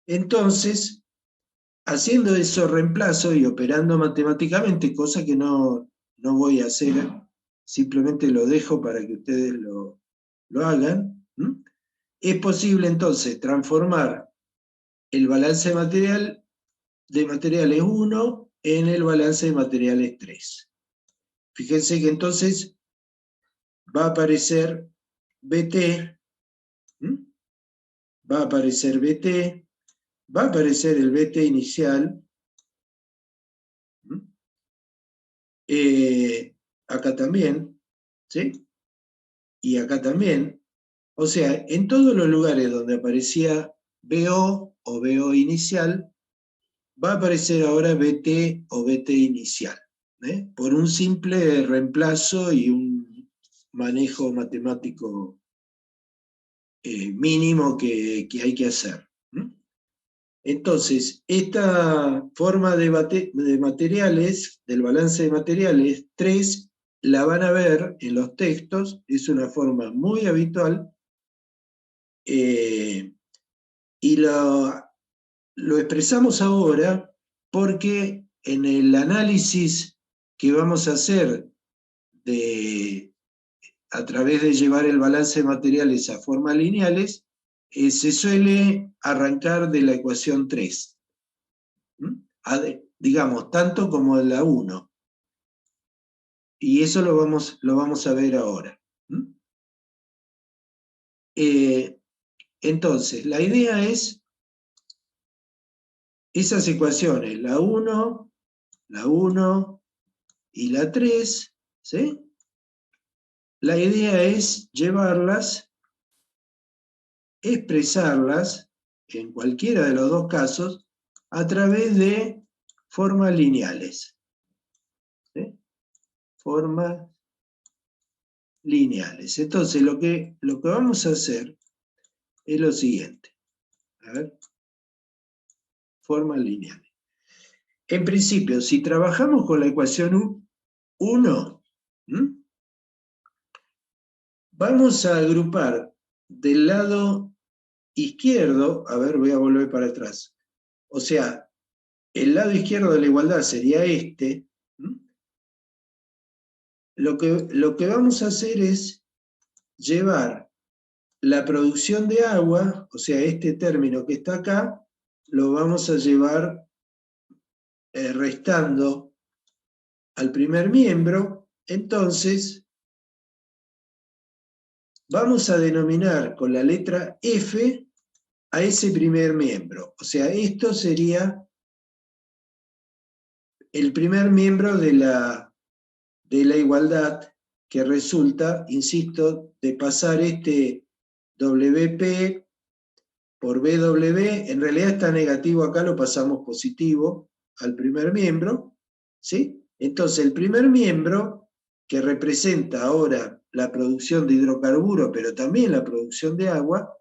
Entonces, haciendo esos reemplazos y operando matemáticamente, cosa que no voy a hacer, simplemente lo dejo para que ustedes lo hagan, ¿m? Es posible entonces transformar el balance de materiales 1 en el balance de materiales 3. Fíjense que entonces va a aparecer BT, ¿m? Va a aparecer BT, va a aparecer el BT inicial, ¿m? Acá también, ¿sí? Y acá también. O sea, en todos los lugares donde aparecía BO o BO inicial, va a aparecer ahora BT o BT inicial, por un simple reemplazo y un manejo matemático mínimo que hay que hacer. Entonces, esta forma de materiales, del balance de materiales 3, la van a ver en los textos, es una forma muy habitual, y lo expresamos ahora porque en el análisis que vamos a hacer a través de llevar el balance de materiales a formas lineales, se suele arrancar de la ecuación 3, digamos, tanto como de la 1. Y eso lo vamos a ver ahora. Entonces, la idea es esas ecuaciones, la 1 y la 3, ¿sí? La idea es llevarlas, expresarlas, en cualquiera de los dos casos, a través de formas lineales. ¿Sí? Formas lineales. Entonces, lo que vamos a hacer es lo siguiente. A ver, formas lineales. En principio, si trabajamos con la ecuación 1, vamos a agrupar del lado izquierdo, a ver, voy a volver para atrás. O sea, el lado izquierdo de la igualdad sería este. Lo que vamos a hacer es llevar la producción de agua, o sea, este término que está acá, lo vamos a llevar restando al primer miembro. Entonces, vamos a denominar con la letra F a ese primer miembro. O sea, esto sería el primer miembro de la igualdad, que resulta, insisto, de pasar este WP por BW, en realidad está negativo acá, lo pasamos positivo al primer miembro, ¿sí? Entonces el primer miembro, que representa ahora la producción de hidrocarburos, pero también la producción de agua,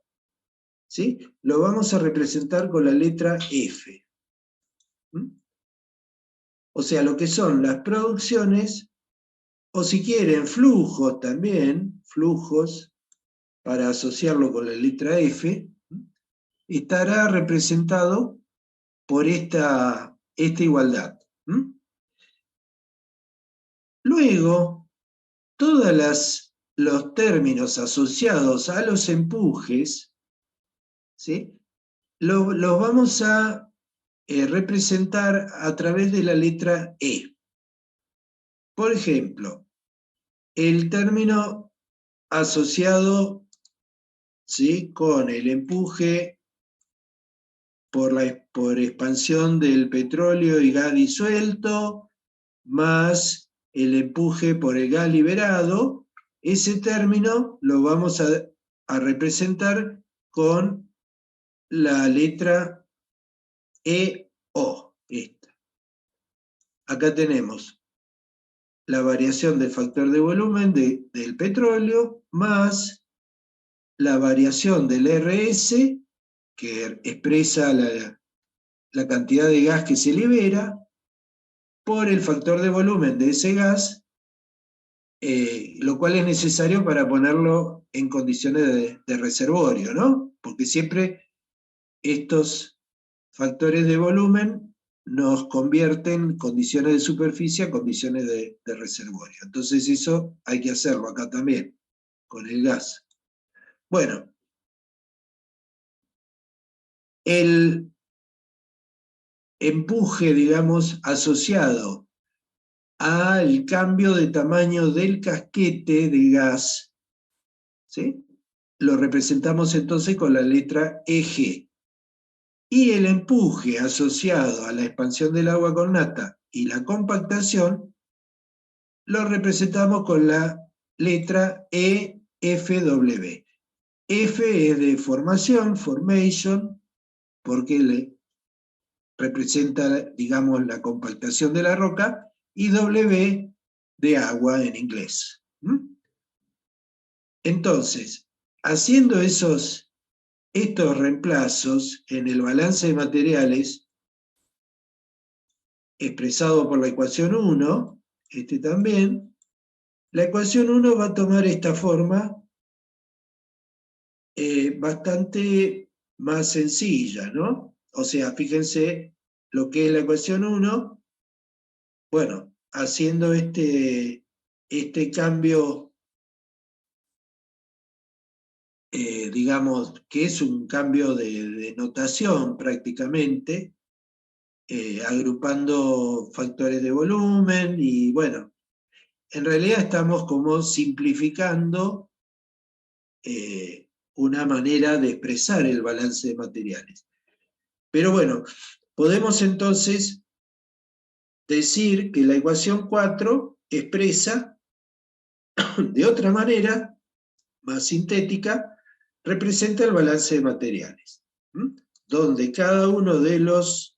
¿sí? Lo vamos a representar con la letra F. O sea, lo que son las producciones, o si quieren, flujos también, flujos, para asociarlo con la letra F, estará representado por esta igualdad. Luego, todos los términos asociados a los empujes, ¿sí? Los vamos a representar a través de la letra E. Por ejemplo, el término asociado, ¿sí?, con el empuje por expansión del petróleo y gas disuelto, más el empuje por el gas liberado, ese término lo vamos a representar con la letra EO. Esta. Acá tenemos la variación del factor de volumen del petróleo más la variación del RS, que expresa la cantidad de gas que se libera, por el factor de volumen de ese gas, lo cual es necesario para ponerlo en condiciones de reservorio, ¿no? Porque siempre estos factores de volumen nos convierten condiciones de superficie a condiciones de reservorio. Entonces eso hay que hacerlo acá también, con el gas. Bueno, el empuje, digamos, asociado al cambio de tamaño del casquete de gas, ¿sí? Lo representamos entonces con la letra EG. Y el empuje asociado a la expansión del agua con nata y la compactación lo representamos con la letra EFW. F es de formación, formation, porque le representa, digamos, la compactación de la roca, y W de agua en inglés. Entonces, haciendo estos reemplazos en el balance de materiales, expresado por la ecuación 1, también, la ecuación 1 va a tomar esta forma bastante más sencilla, ¿no? O sea, fíjense lo que es la ecuación 1, bueno, haciendo este cambio, digamos, que es un cambio de notación prácticamente, agrupando factores de volumen y bueno, en realidad estamos como simplificando una manera de expresar el balance de materiales. Pero bueno, podemos entonces decir que la ecuación 4 expresa de otra manera, más sintética, representa el balance de materiales, donde cada uno de los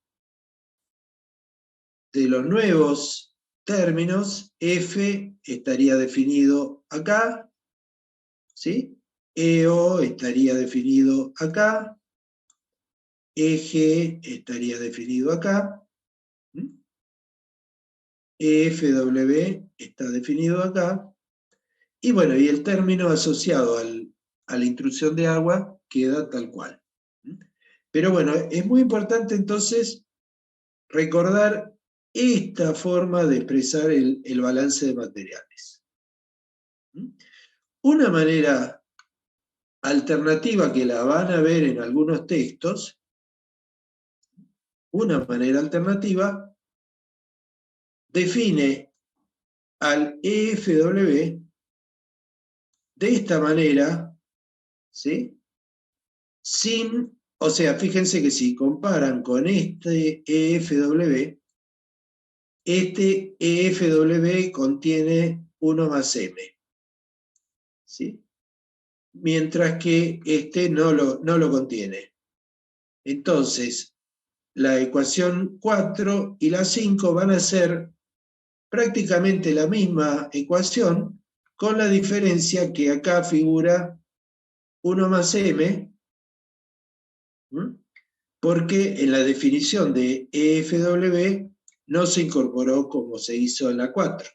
nuevos términos, F estaría definido acá, ¿sí? EO estaría definido acá, EG estaría definido acá, EFW está definido acá, y bueno, y el término asociado a la intrusión de agua queda tal cual. Pero bueno, es muy importante entonces recordar esta forma de expresar el balance de materiales. Una manera alternativa que la van a ver en algunos textos, una manera alternativa define al EFW de esta manera, ¿sí? O sea, fíjense que si comparan con este EFW, este EFW contiene 1 más M, ¿sí? Mientras que este no lo contiene. Entonces, la ecuación 4 y la 5 van a ser prácticamente la misma ecuación, con la diferencia que acá figura 1 más M, porque en la definición de EFW no se incorporó como se hizo en la 4.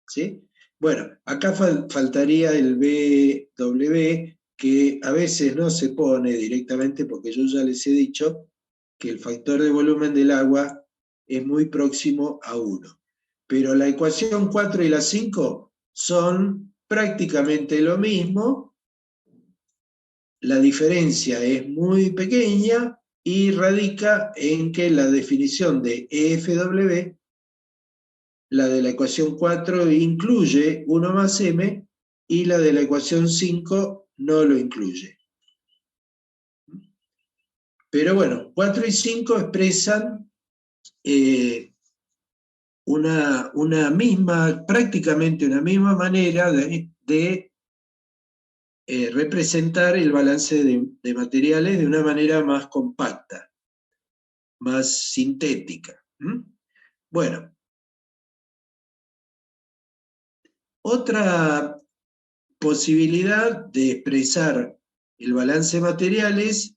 ¿Sí? Bueno, acá faltaría el BW, que a veces no se pone directamente porque yo ya les he dicho que el factor de volumen del agua es muy próximo a 1. Pero la ecuación 4 y la 5 son prácticamente lo mismo, la diferencia es muy pequeña y radica en que la definición de EFW, la de la ecuación 4 incluye 1 más M y la de la ecuación 5 no lo incluye. Pero bueno, 4 y 5 expresan prácticamente una misma manera de representar el balance de materiales de una manera más compacta, más sintética. Bueno, otra posibilidad de expresar el balance de materiales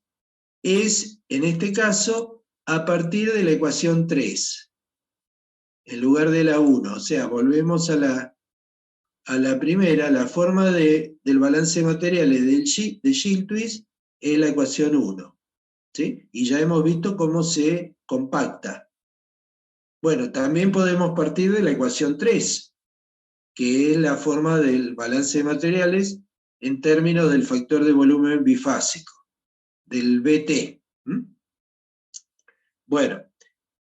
es, en este caso, a partir de la ecuación 3, en lugar de la 1. O sea, volvemos a la primera, la forma del balance de materiales de Gilthuis es la ecuación 1. ¿sí? Y ya hemos visto cómo se compacta. Bueno, también podemos partir de la ecuación 3, que es la forma del balance de materiales en términos del factor de volumen bifásico, del BT. Bueno,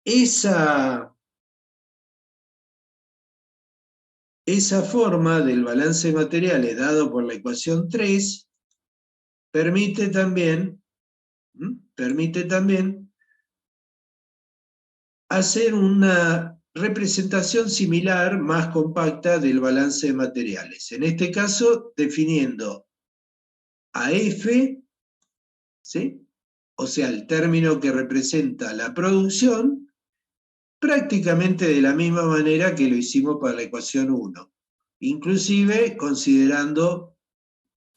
esa forma del balance de materiales dado por la ecuación 3 permite también hacer una representación similar, más compacta, del balance de materiales. En este caso, definiendo a F, ¿sí? O sea, el término que representa la producción, prácticamente de la misma manera que lo hicimos para la ecuación 1, inclusive considerando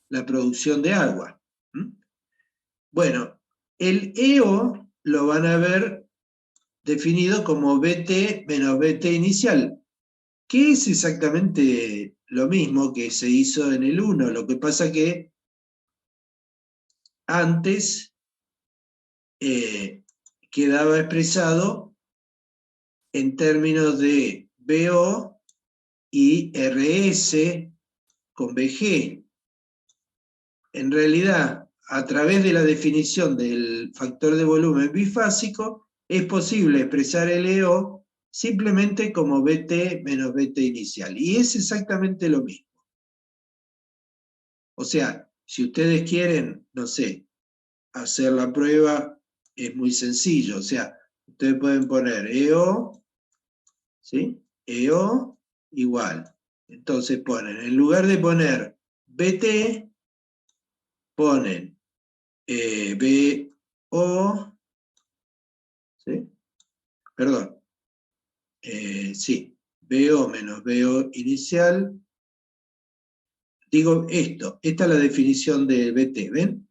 la producción de agua. Bueno, el EO lo van a ver definido como BT menos BT inicial, que es exactamente lo mismo que se hizo en el 1, lo que pasa que antes quedaba expresado en términos de BO y RS con BG. En realidad, a través de la definición del factor de volumen bifásico, es posible expresar el EO simplemente como BT menos BT inicial. Y es exactamente lo mismo. O sea, si ustedes quieren, no sé, hacer la prueba, es muy sencillo. O sea, ustedes pueden poner EO, ¿sí? EO igual. Entonces ponen, en lugar de poner BT, ponen BO, ¿sí? Perdón, sí, BO menos BO inicial. Digo esto, esta es la definición de BT, ¿ven?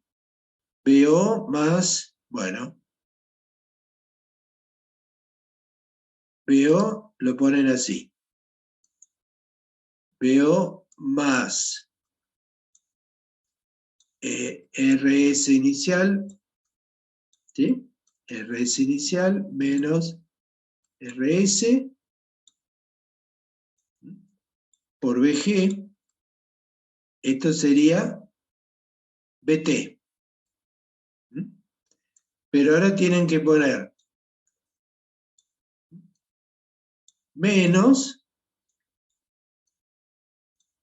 BO más, bueno, BO lo ponen así. BO más RS inicial, ¿sí? RS inicial menos RS por BG, esto sería BT. Pero ahora tienen que poner menos,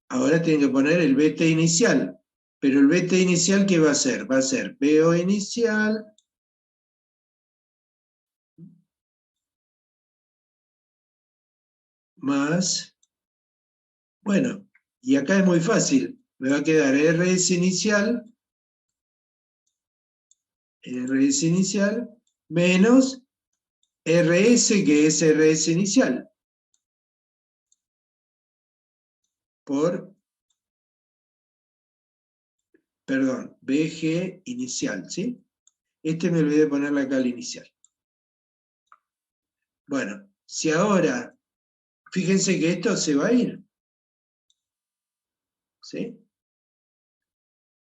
ahora tienen que poner el BT inicial. Pero el BT inicial, ¿qué va a ser? Va a ser BO inicial más, bueno, y acá es muy fácil, me va a quedar RS inicial menos RS, que es RS inicial, por, perdón, BG inicial, ¿sí? Me olvidé de ponerle acá el inicial. Bueno, si ahora, fíjense que esto se va a ir, ¿sí?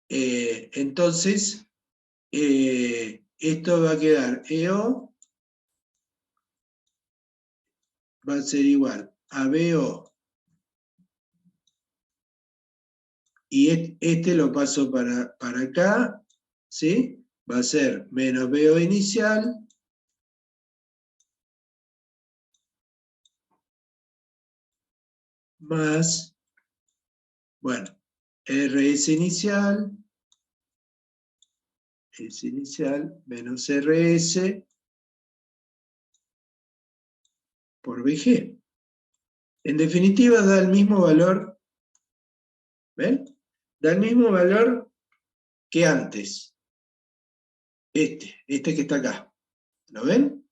Entonces, esto va a quedar EO, va a ser igual a BO, y este lo paso para acá, ¿sí? Va a ser menos BO inicial más, bueno, RS inicial, S inicial menos RS por BG. En definitiva, da el mismo valor, ¿ven? Da el mismo valor que antes. Este que está acá. ¿Lo ven?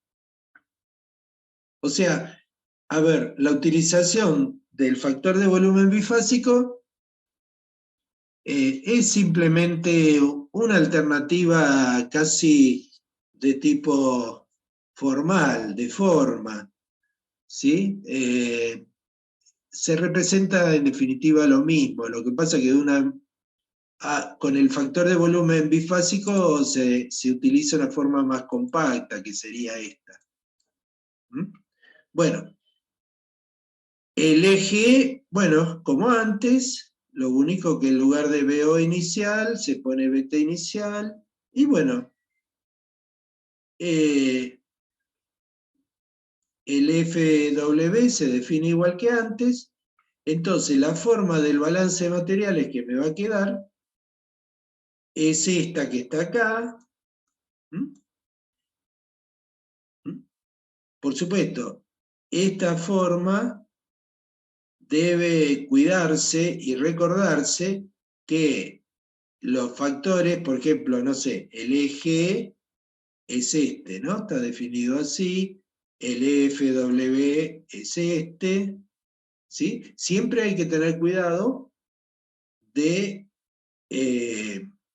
O sea, a ver, la utilización del factor de volumen bifásico es simplemente una alternativa casi de tipo formal, de forma, ¿sí? Se representa en definitiva lo mismo, lo que pasa que de una con el factor de volumen bifásico se utiliza una forma más compacta, que sería esta. ¿Mm? Bueno, el eje, bueno, como antes, lo único que en lugar de BO inicial se pone BT inicial, y bueno, el FW se define igual que antes, entonces la forma del balance de materiales que me va a quedar es esta que está acá. ¿Mm? ¿Mm? Por supuesto, esta forma debe cuidarse y recordarse que los factores, por ejemplo, no sé, el eje es este, ¿no? Está definido así, el FW es este, ¿sí? Siempre hay que tener cuidado de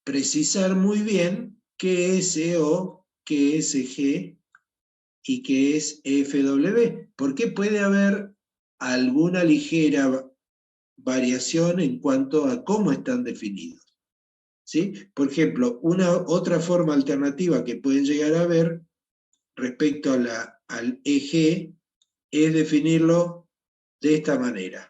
precisar muy bien qué es EO, qué es EG y qué es FW, porque puede haber alguna ligera variación en cuanto a cómo están definidos. ¿Sí? Por ejemplo, otra forma alternativa que pueden llegar a ver respecto al eje es definirlo de esta manera.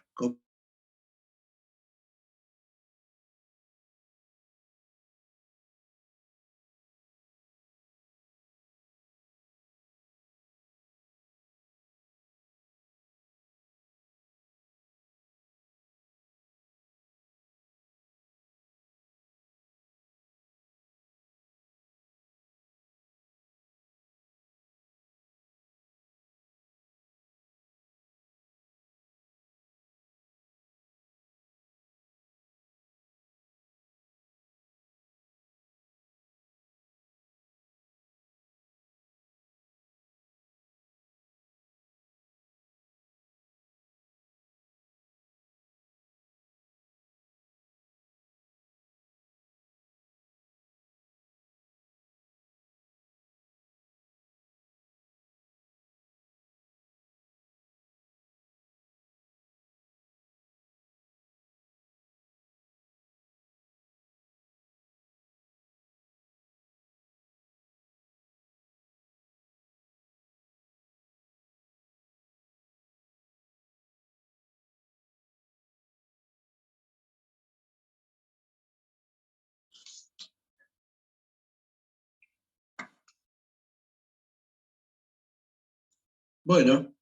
Bueno,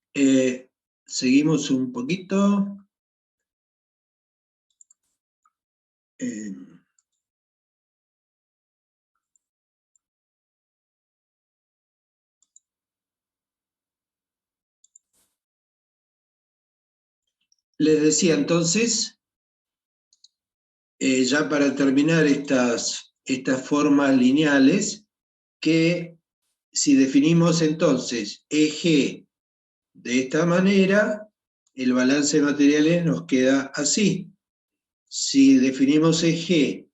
seguimos un poquito. Eh, les decía entonces, ya para terminar estas formas lineales, que si definimos entonces eje de esta manera, el balance de materiales nos queda así. Si definimos eje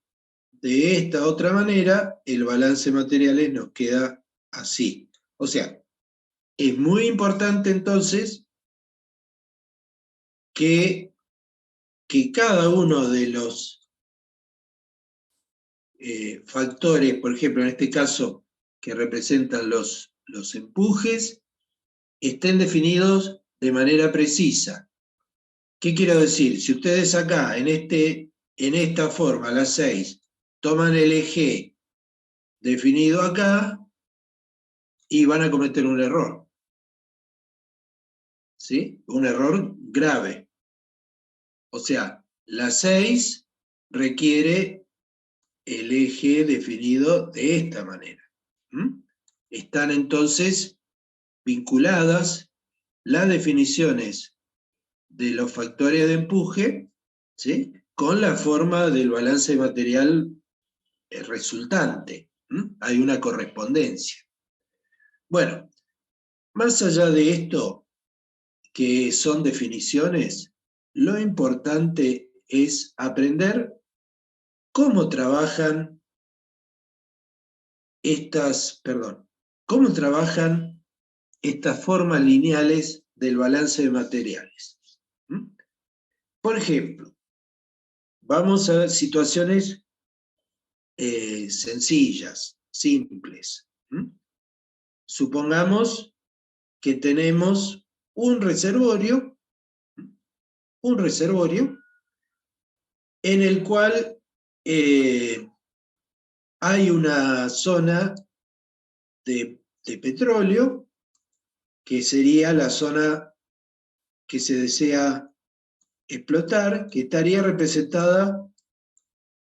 de esta otra manera, el balance de materiales nos queda así. O sea, es muy importante entonces que cada uno de los factores, por ejemplo, en este caso, que representan los empujes, estén definidos de manera precisa. ¿Qué quiero decir? Si ustedes acá, en esta forma, las 6, toman el eje definido acá y van a cometer un error. ¿Sí? Un error grave. O sea, la 6 requiere el eje definido de esta manera. ¿Mm? Están entonces vinculadas las definiciones de los factores de empuje, ¿sí?, con la forma del balance material resultante. Hay una correspondencia. Bueno, más allá de esto, que son definiciones, lo importante es aprender cómo trabajan cómo trabajan estas formas lineales del balance de materiales. Por ejemplo, vamos a ver situaciones sencillas, simples. Supongamos que tenemos un reservorio en el cual hay una zona de petróleo, que sería la zona que se desea explotar, que estaría representada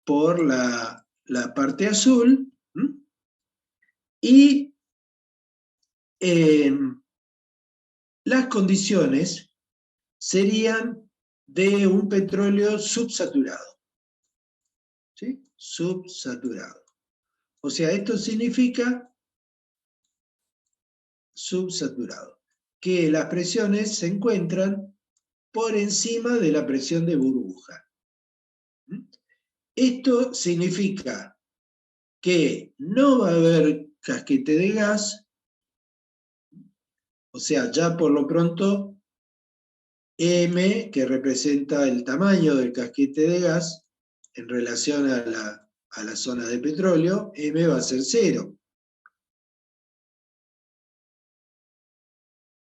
por la parte azul, y las condiciones serían de un petróleo subsaturado, ¿sí? Subsaturado. O sea, esto significa subsaturado, que las presiones se encuentran por encima de la presión de burbuja. Esto significa que no va a haber casquete de gas, o sea, ya por lo pronto M, que representa el tamaño del casquete de gas en relación a la zona de petróleo, M va a ser 0.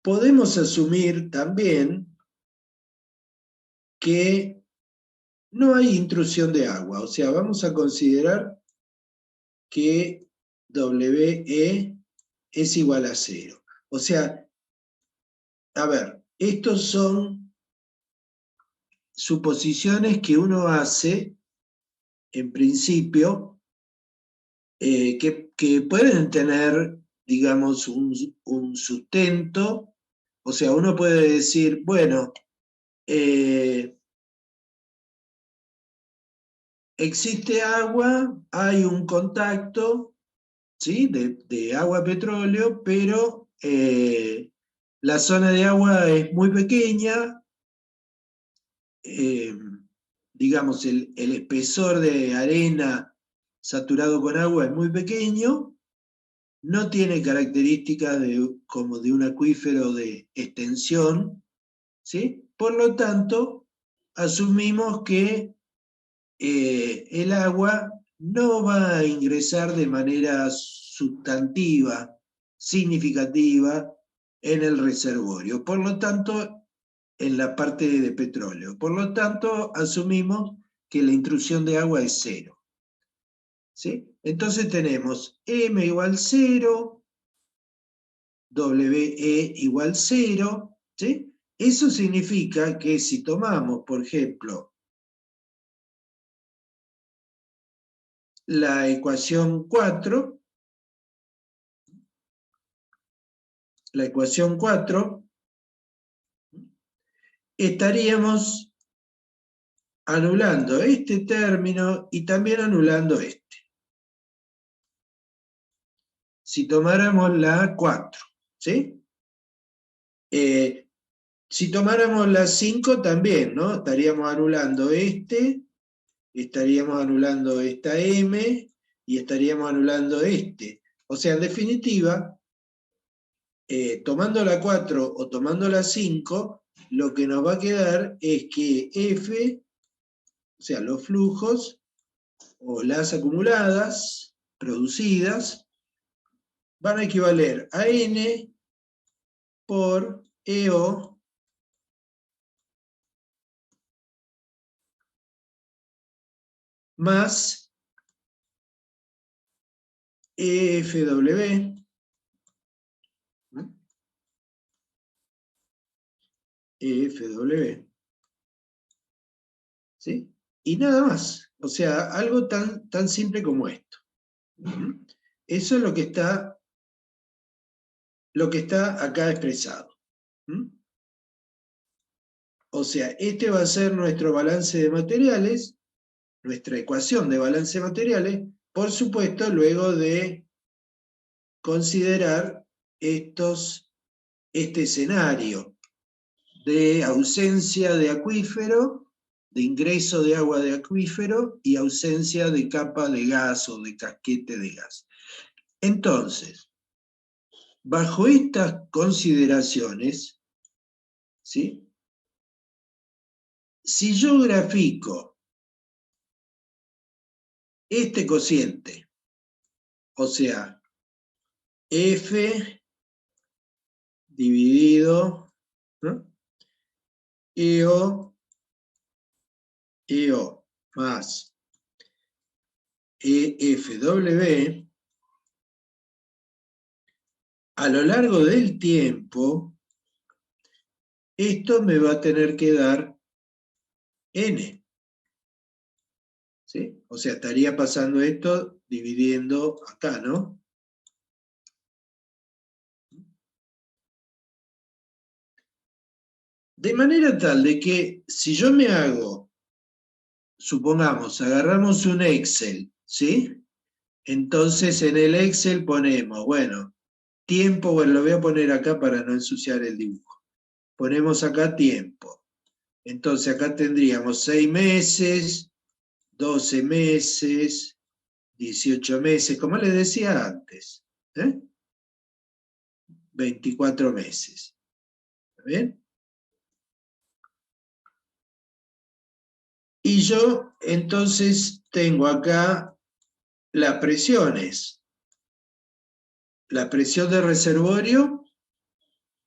Podemos asumir también que no hay intrusión de agua, o sea, vamos a considerar que WE es igual a 0. O sea, a ver, estos son suposiciones que uno hace, en principio, que pueden tener, digamos, un sustento. O sea, uno puede decir, bueno, existe agua, hay un contacto, ¿sí? de agua-petróleo, pero la zona de agua es muy pequeña, digamos, el espesor de arena saturado con agua es muy pequeño, no tiene características como de un acuífero de extensión, ¿sí? Por lo tanto, asumimos que el agua no va a ingresar de manera sustantiva, significativa, en el reservorio. Por lo tanto, en la parte de petróleo. Por lo tanto, asumimos que la intrusión de agua es 0. ¿Sí? Entonces tenemos M igual 0, WE igual 0. ¿Sí? Eso significa que si tomamos, por ejemplo, la ecuación 4, estaríamos anulando este término y también anulando este. Si tomáramos la 4, ¿sí? Si tomáramos la 5 también, ¿no? Estaríamos anulando estaríamos anulando esta M y estaríamos anulando este. O sea, en definitiva, tomando la 4 o tomando la 5, lo que nos va a quedar es que F, o sea, los flujos o las acumuladas producidas, van a equivaler a N por EO más EFW, EFW, ¿sí? Y nada más. O sea, algo tan simple como esto. Eso es lo que está acá expresado. O sea, este va a ser nuestro balance de materiales, nuestra ecuación de balance de materiales, por supuesto, luego de considerar este escenario de ausencia de acuífero, de ingreso de agua de acuífero y ausencia de capa de gas o de casquete de gas. Entonces, bajo estas consideraciones, ¿sí? Si yo grafico este cociente, o sea, F dividido, ¿no? EO más EFW, a lo largo del tiempo, esto me va a tener que dar N. ¿Sí? O sea, estaría pasando esto dividiendo acá, ¿no? De manera tal de que si yo me hago, supongamos, agarramos un Excel, ¿sí? Entonces en el Excel ponemos, bueno, tiempo, bueno, lo voy a poner acá para no ensuciar el dibujo. Ponemos acá tiempo. Entonces acá tendríamos 6 meses, 12 meses, 18 meses, como les decía antes, 24 meses. ¿Está bien? Y yo entonces tengo acá las presiones. La presión de reservorio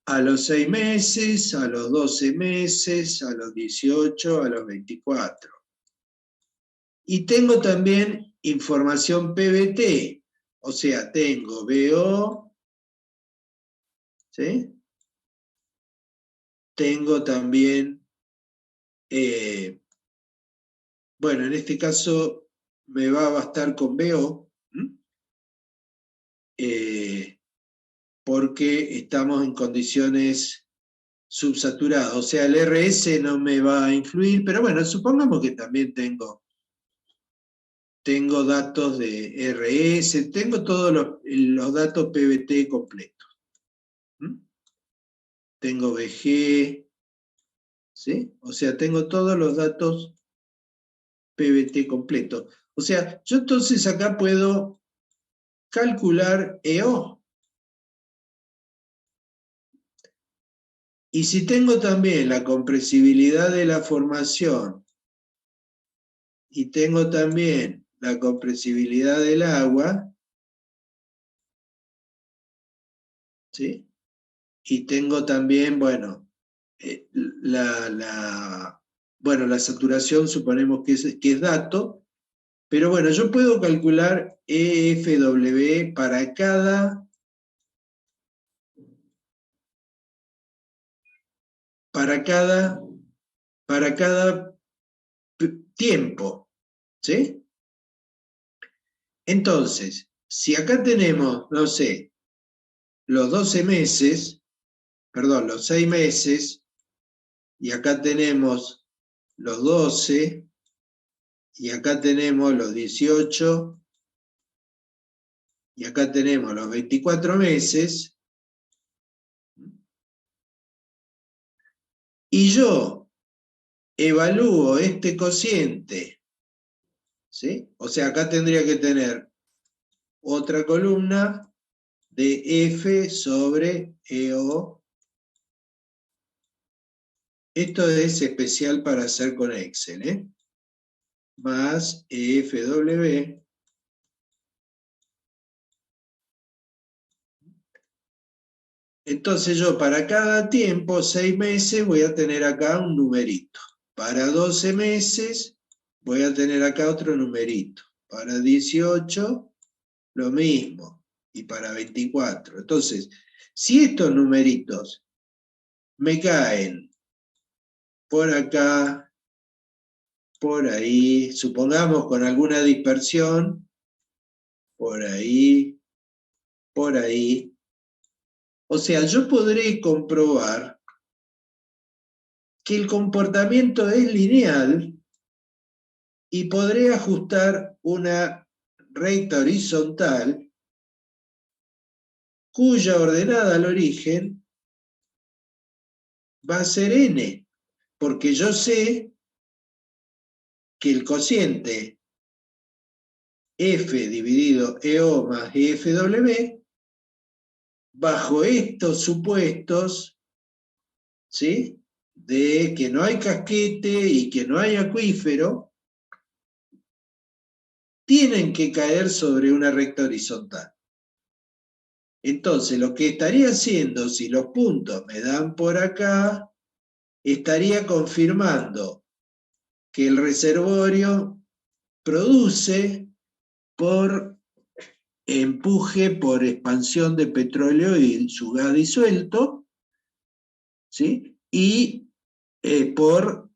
a los 6 meses, a los 12 meses, a los 18, a los 24. Y tengo también información PVT, o sea, tengo BO, ¿sí? Tengo también, bueno, en este caso me va a bastar con BO, porque estamos en condiciones subsaturadas, o sea, el RS no me va a influir, pero bueno, supongamos que también tengo datos de RS, tengo todos los datos PVT completos. Tengo VG, ¿sí? O sea, tengo todos los datos PVT completos. O sea, yo entonces acá puedo calcular EO. Y si tengo también la compresibilidad de la formación y tengo también la compresibilidad del agua, ¿sí? Y tengo también, bueno, bueno, la saturación suponemos que es dato, pero bueno, yo puedo calcular EFW para cada tiempo, ¿sí? Entonces, si acá tenemos, no sé, los 12 meses, perdón, los 6 meses, y acá tenemos los 12, y acá tenemos los 18, y acá tenemos los 24 meses, y yo evalúo este cociente, ¿sí? O sea, acá tendría que tener otra columna de F sobre EO. Esto es especial para hacer con Excel, ¿eh? Más EFW. Entonces yo para cada tiempo, 6 meses, voy a tener acá un numerito. Para 12 meses voy a tener acá otro numerito. Para 18, lo mismo. Y para 24. Entonces, si estos numeritos me caen por acá, por ahí, supongamos con alguna dispersión, por ahí, por ahí. O sea, yo podré comprobar que el comportamiento es lineal y podré ajustar una recta horizontal cuya ordenada al origen va a ser n, porque yo sé que el cociente F dividido EO más EFW, bajo estos supuestos, ¿sí?, de que no hay casquete y que no hay acuífero, tienen que caer sobre una recta horizontal. Entonces, lo que estaría haciendo, si los puntos me dan por acá, estaría confirmando que el reservorio produce por empuje, por expansión de petróleo y su gas disuelto, ¿sí? Y por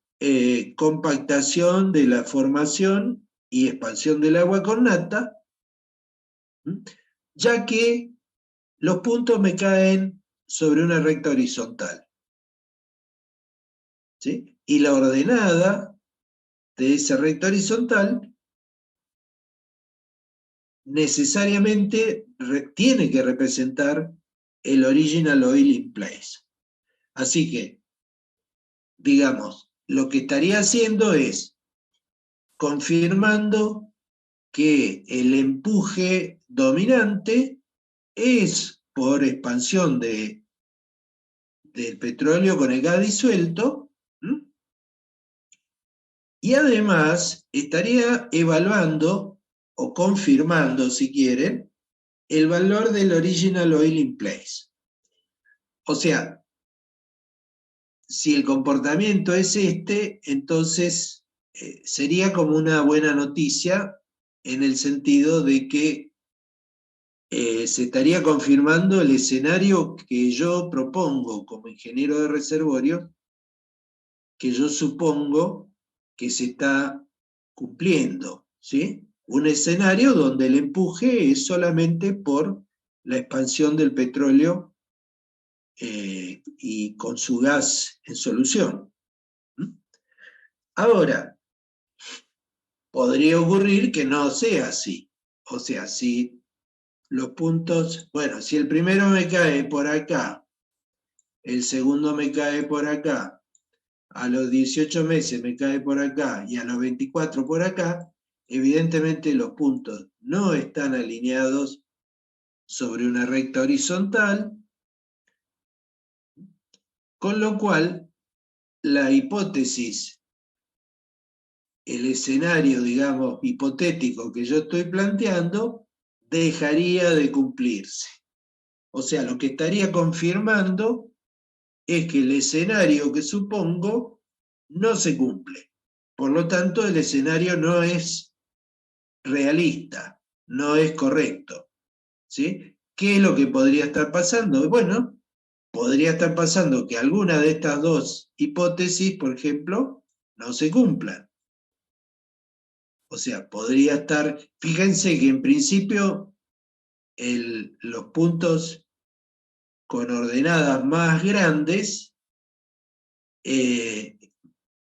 compactación de la formación y expansión del agua con nata, ya que los puntos me caen sobre una recta horizontal, ¿sí? Y la ordenada de esa recta horizontal necesariamente tiene que representar el original oil in place. Así que, digamos, lo que estaría haciendo es confirmando que el empuje dominante es por expansión del petróleo con el gas disuelto, ¿m? Y además estaría evaluando o confirmando, si quieren, el valor del original oil in place. O sea, si el comportamiento es este, entonces sería como una buena noticia en el sentido de que se estaría confirmando el escenario que yo propongo como ingeniero de reservorio, que yo supongo que se está cumpliendo, ¿sí? Un escenario donde el empuje es solamente por la expansión del petróleo y con su gas en solución. Ahora, podría ocurrir que no sea así. O sea, si los puntos, bueno, si el primero me cae por acá, el segundo me cae por acá, a los 18 meses me cae por acá y a los 24 por acá, evidentemente los puntos no están alineados sobre una recta horizontal, con lo cual la hipótesis, el escenario, digamos, hipotético que yo estoy planteando, dejaría de cumplirse. O sea, lo que estaría confirmando es que el escenario que supongo no se cumple. Por lo tanto, el escenario no es realista, no es correcto. ¿Sí? ¿Qué es lo que podría estar pasando? Bueno, podría estar pasando que alguna de estas dos hipótesis, por ejemplo, no se cumplan. O sea, podría estar, fíjense que en principio los puntos con ordenadas más grandes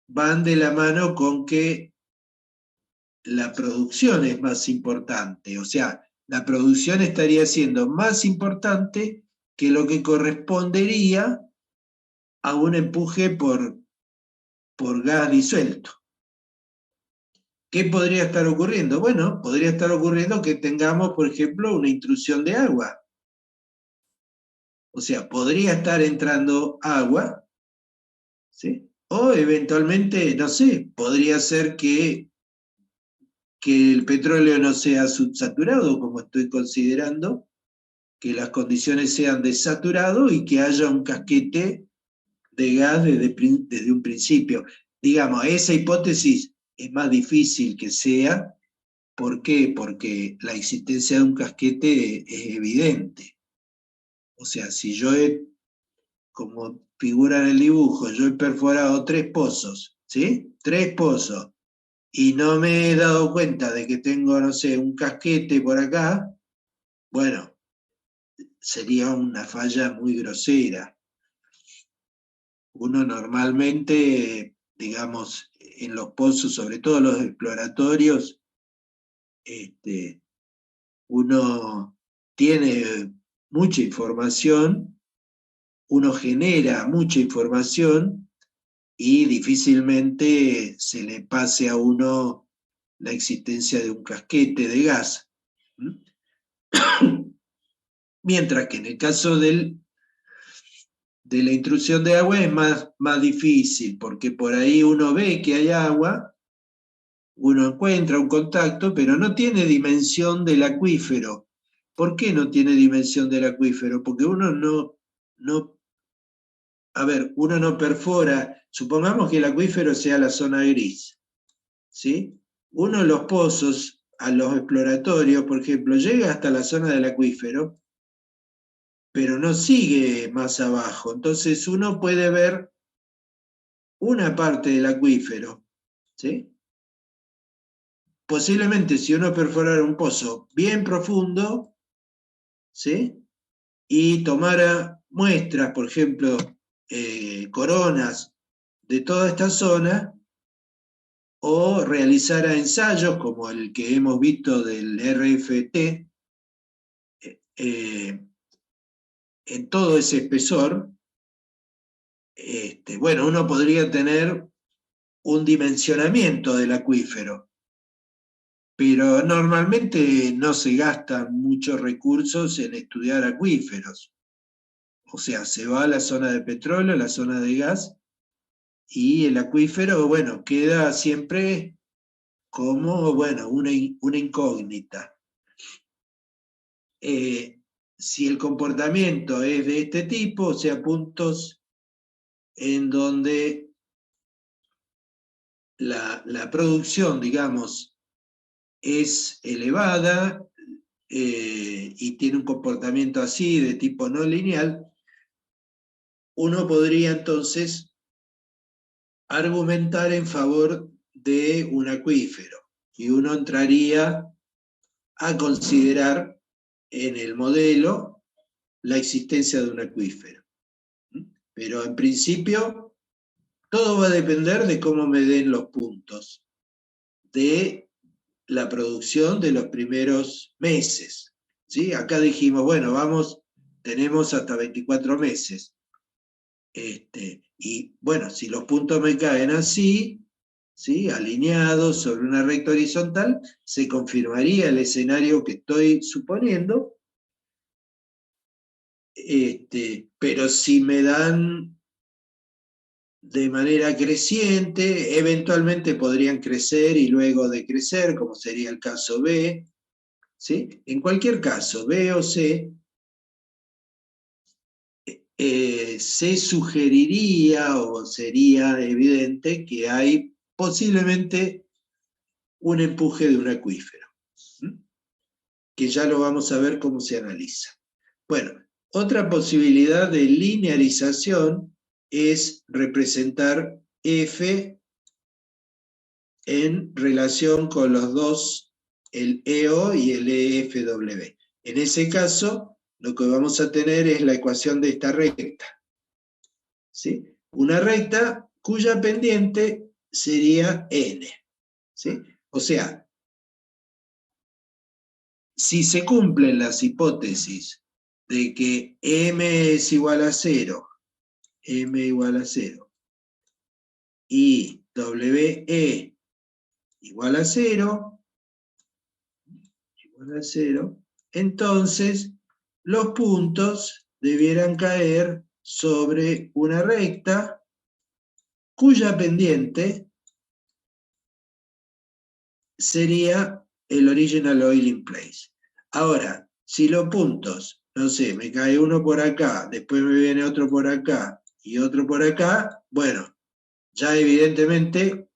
van de la mano con que la producción es más importante. O sea, la producción estaría siendo más importante que lo que correspondería a un empuje por gas disuelto. ¿Qué podría estar ocurriendo? Bueno, podría estar ocurriendo que tengamos, por ejemplo, una intrusión de agua. O sea, podría estar entrando agua, ¿sí? O eventualmente, no sé, podría ser que el petróleo no sea subsaturado, como estoy considerando, que las condiciones sean de saturado y que haya un casquete de gas desde un principio. Digamos, esa hipótesis es más difícil que sea. ¿Por qué? Porque la existencia de un casquete es evidente. O sea, si yo como figura en el dibujo, yo he perforado 3 pozos, ¿sí? 3 pozos, y no me he dado cuenta de que tengo, no sé, un casquete por acá, bueno, sería una falla muy grosera. Uno normalmente, digamos, en los pozos, sobre todo los exploratorios, uno tiene mucha información, uno genera mucha información y difícilmente se le pase a uno la existencia de un casquete de gas. Mientras que en el caso de la intrusión de agua es más difícil, porque por ahí uno ve que hay agua, uno encuentra un contacto, pero no tiene dimensión del acuífero. ¿Por qué no tiene dimensión del acuífero? Porque uno a ver, uno no perfora, supongamos que el acuífero sea la zona gris, ¿sí? Uno de los pozos, a los exploratorios, por ejemplo, llega hasta la zona del acuífero, pero no sigue más abajo. Entonces uno puede ver una parte del acuífero, ¿sí? Posiblemente si uno perforara un pozo bien profundo, ¿sí? Y tomara muestras, por ejemplo, coronas de toda esta zona, o realizara ensayos como el que hemos visto del RFT, en todo ese espesor, bueno, uno podría tener un dimensionamiento del acuífero, pero normalmente no se gastan muchos recursos en estudiar acuíferos. O sea, se va a la zona de petróleo, a la zona de gas, y el acuífero, bueno, queda siempre como, bueno, una incógnita. Si el comportamiento es de este tipo, o sea, puntos en donde la producción, digamos, es elevada y tiene un comportamiento así de tipo no lineal, uno podría entonces argumentar en favor de un acuífero y uno entraría a considerar en el modelo la existencia de un acuífero. Pero en principio todo va a depender de cómo me den los puntos de la producción de los primeros meses. ¿Sí? Acá dijimos, bueno, tenemos hasta 24 meses. Y bueno, si los puntos me caen así, ¿sí? Alineados sobre una recta horizontal, se confirmaría el escenario que estoy suponiendo. Pero si me dan de manera creciente, eventualmente podrían crecer y luego decrecer, como sería el caso B, ¿sí? En cualquier caso, B o C, se sugeriría o sería evidente que hay posiblemente un empuje de un acuífero, ¿sí? Que ya lo vamos a ver cómo se analiza. Bueno, otra posibilidad de linearización es representar F en relación con los dos, el EO y el EFW. En ese caso, lo que vamos a tener es la ecuación de esta recta, ¿sí? Una recta cuya pendiente sería n, ¿sí? O sea, si se cumplen las hipótesis de que m es igual a 0, m igual a 0, y WE igual a 0, igual a 0, entonces los puntos debieran caer sobre una recta cuya pendiente sería el original oil in place. Ahora, si los puntos, no sé, me cae uno por acá, después me viene otro por acá y otro por acá, bueno, ya evidentemente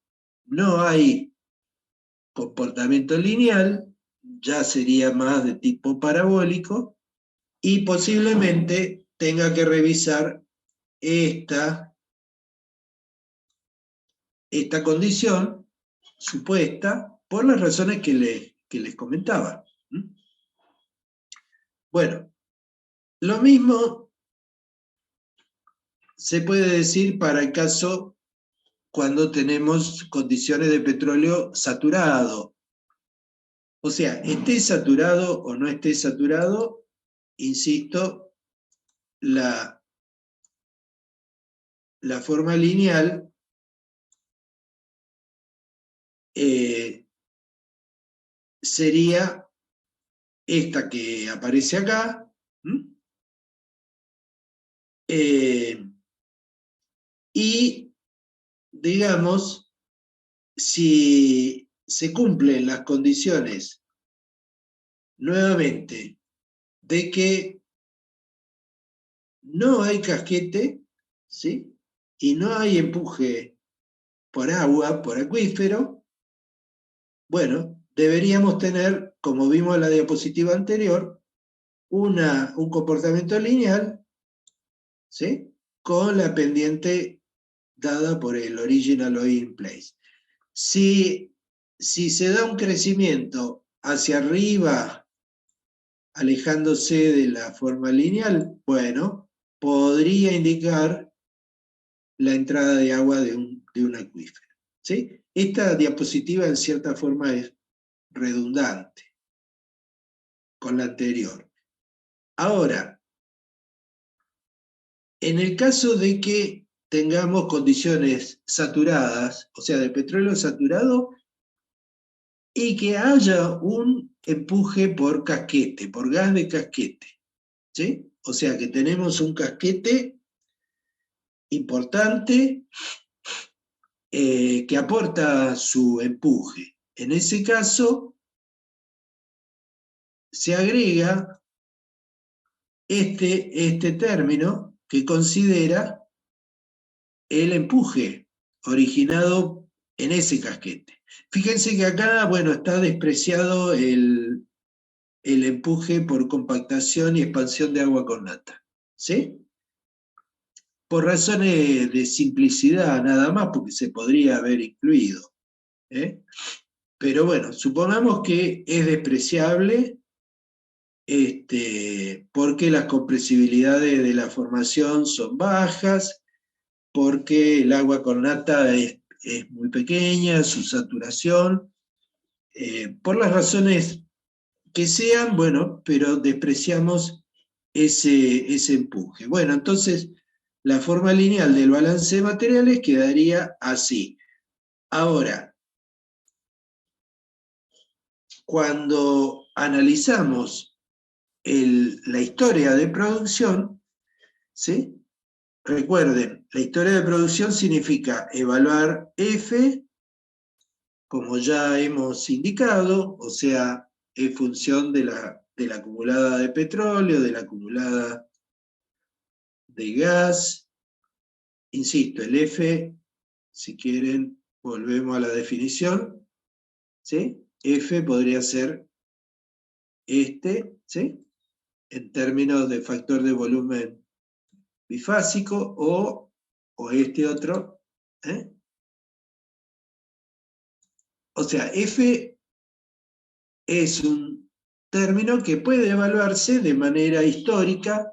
no hay comportamiento lineal, ya sería más de tipo parabólico y posiblemente tenga que revisar esta condición supuesta por las razones que les comentaba. Bueno, lo mismo se puede decir para el caso cuando tenemos condiciones de petróleo saturado. O sea, esté saturado o no esté saturado, insisto, la forma lineal sería esta que aparece acá, y digamos, si se cumplen las condiciones nuevamente de que no hay casquete, ¿sí? Y no hay empuje por agua, por acuífero, bueno, deberíamos tener, como vimos en la diapositiva anterior, un comportamiento lineal, ¿sí? Con la pendiente dada por el original oil in place. Si se da un crecimiento hacia arriba, alejándose de la forma lineal, bueno, podría indicar la entrada de agua de un acuífero. ¿Sí? Esta diapositiva en cierta forma es redundante con la anterior. Ahora, en el caso de que tengamos condiciones saturadas, o sea, de petróleo saturado, y que haya un empuje por casquete, por gas de casquete, ¿sí? O sea, que tenemos un casquete importante que aporta su empuje. En ese caso, se agrega este término que considera el empuje originado en ese casquete. Fíjense que acá, bueno, está despreciado el empuje por compactación y expansión de agua con nata. ¿Sí? Por razones de simplicidad nada más, porque se podría haber incluido. ¿Eh? Pero bueno, supongamos que es despreciable porque las compresibilidades de la formación son bajas, porque el agua con nata es muy pequeña, su saturación, por las razones que sean, bueno, pero despreciamos ese empuje. Bueno, entonces la forma lineal del balance de materiales quedaría así. Ahora, cuando analizamos la historia de producción, ¿sí? Recuerden, la historia de producción significa evaluar F, como ya hemos indicado, o sea, en función de la acumulada de petróleo, de la acumulada de gas. Insisto, el F, si quieren, volvemos a la definición, ¿sí? F podría ser ¿sí? En términos de factor de volumen bifásico o este otro, ¿eh? O sea, F es un término que puede evaluarse de manera histórica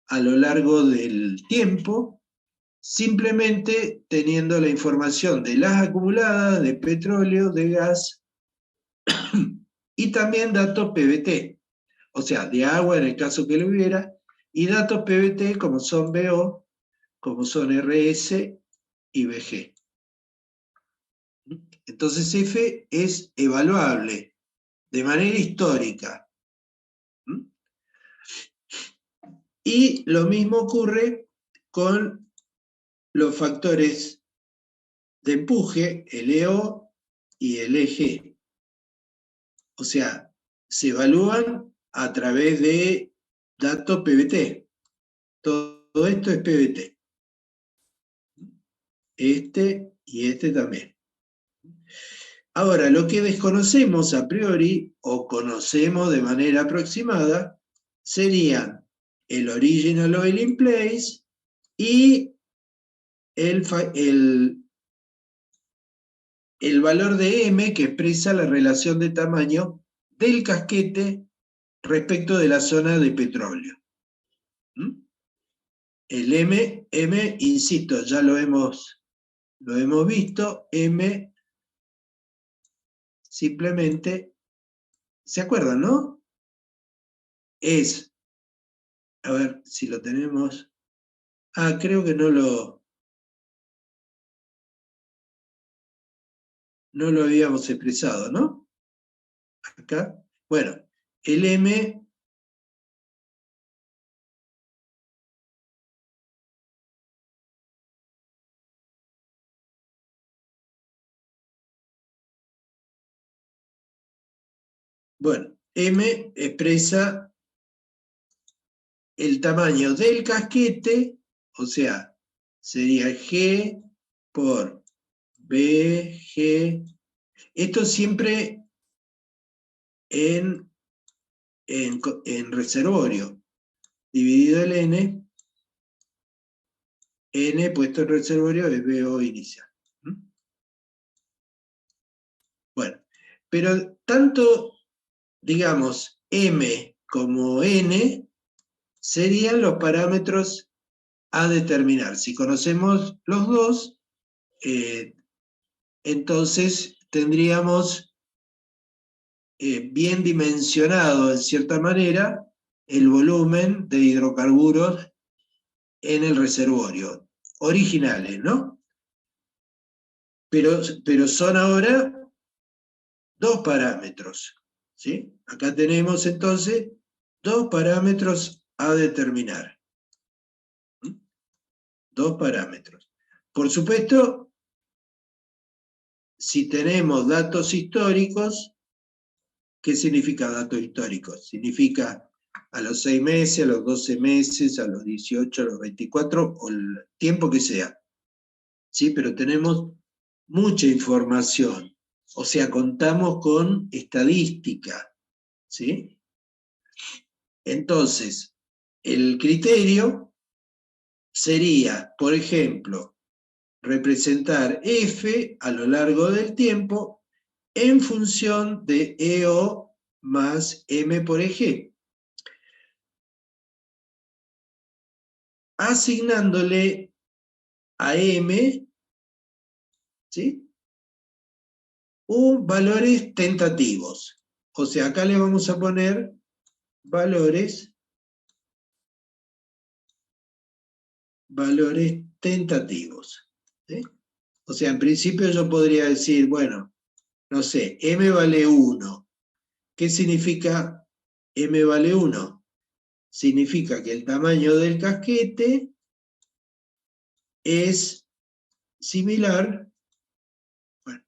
a lo largo del tiempo, simplemente teniendo la información de las acumuladas de petróleo, de gas y también datos PVT, o sea, de agua en el caso que lo hubiera, y datos PVT como son BO, como son RS y BG. Entonces F es evaluable de manera histórica. Y lo mismo ocurre con los factores de empuje, el EO y el EG. O sea, se evalúan a través de datos PVT. Todo esto es PVT. Este y este también. Ahora, lo que desconocemos a priori o conocemos de manera aproximada serían el original oil in place y el valor de M que expresa la relación de tamaño del casquete respecto de la zona de petróleo. El M, insisto, ya lo hemos visto, M simplemente, ¿se acuerdan, no? Es, a ver si lo tenemos. Creo que no lo habíamos expresado, ¿no? Acá. Bueno, el M Bueno, M expresa el tamaño del casquete, o sea, sería G por BG. Esto siempre en reservorio. Dividido el N puesto en reservorio es BO inicial. Bueno, pero tanto, digamos, M como N serían los parámetros a determinar. Si conocemos los dos, entonces tendríamos bien dimensionado, en cierta manera, el volumen de hidrocarburos en el reservorio, originales, ¿no? Pero son ahora dos parámetros, ¿sí? Acá tenemos entonces dos parámetros a determinar. Dos parámetros. Por supuesto, si tenemos datos históricos, ¿qué significa datos históricos? Significa a los 6 meses, a los 12 meses, a los 18, a los 24, o el tiempo que sea. ¿Sí? Pero tenemos mucha información. O sea, contamos con estadística. ¿Sí? Entonces, el criterio sería, por ejemplo, representar F a lo largo del tiempo en función de EO más M por EG, asignándole a M, ¿sí?, valores tentativos. O sea, acá le vamos a poner valores tentativos. ¿Sí? O sea, en principio yo podría decir, bueno, no sé, M vale 1. ¿Qué significa M vale 1? Significa que el tamaño del casquete es similar, bueno,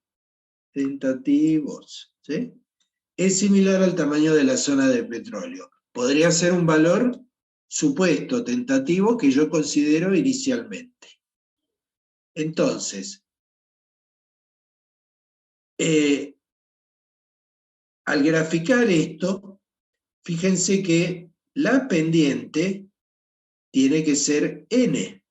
tentativos, ¿sí? Es similar al tamaño de la zona de petróleo. Podría ser un valor supuesto, tentativo, que yo considero inicialmente. Entonces, al graficar esto, fíjense que la pendiente tiene que ser N.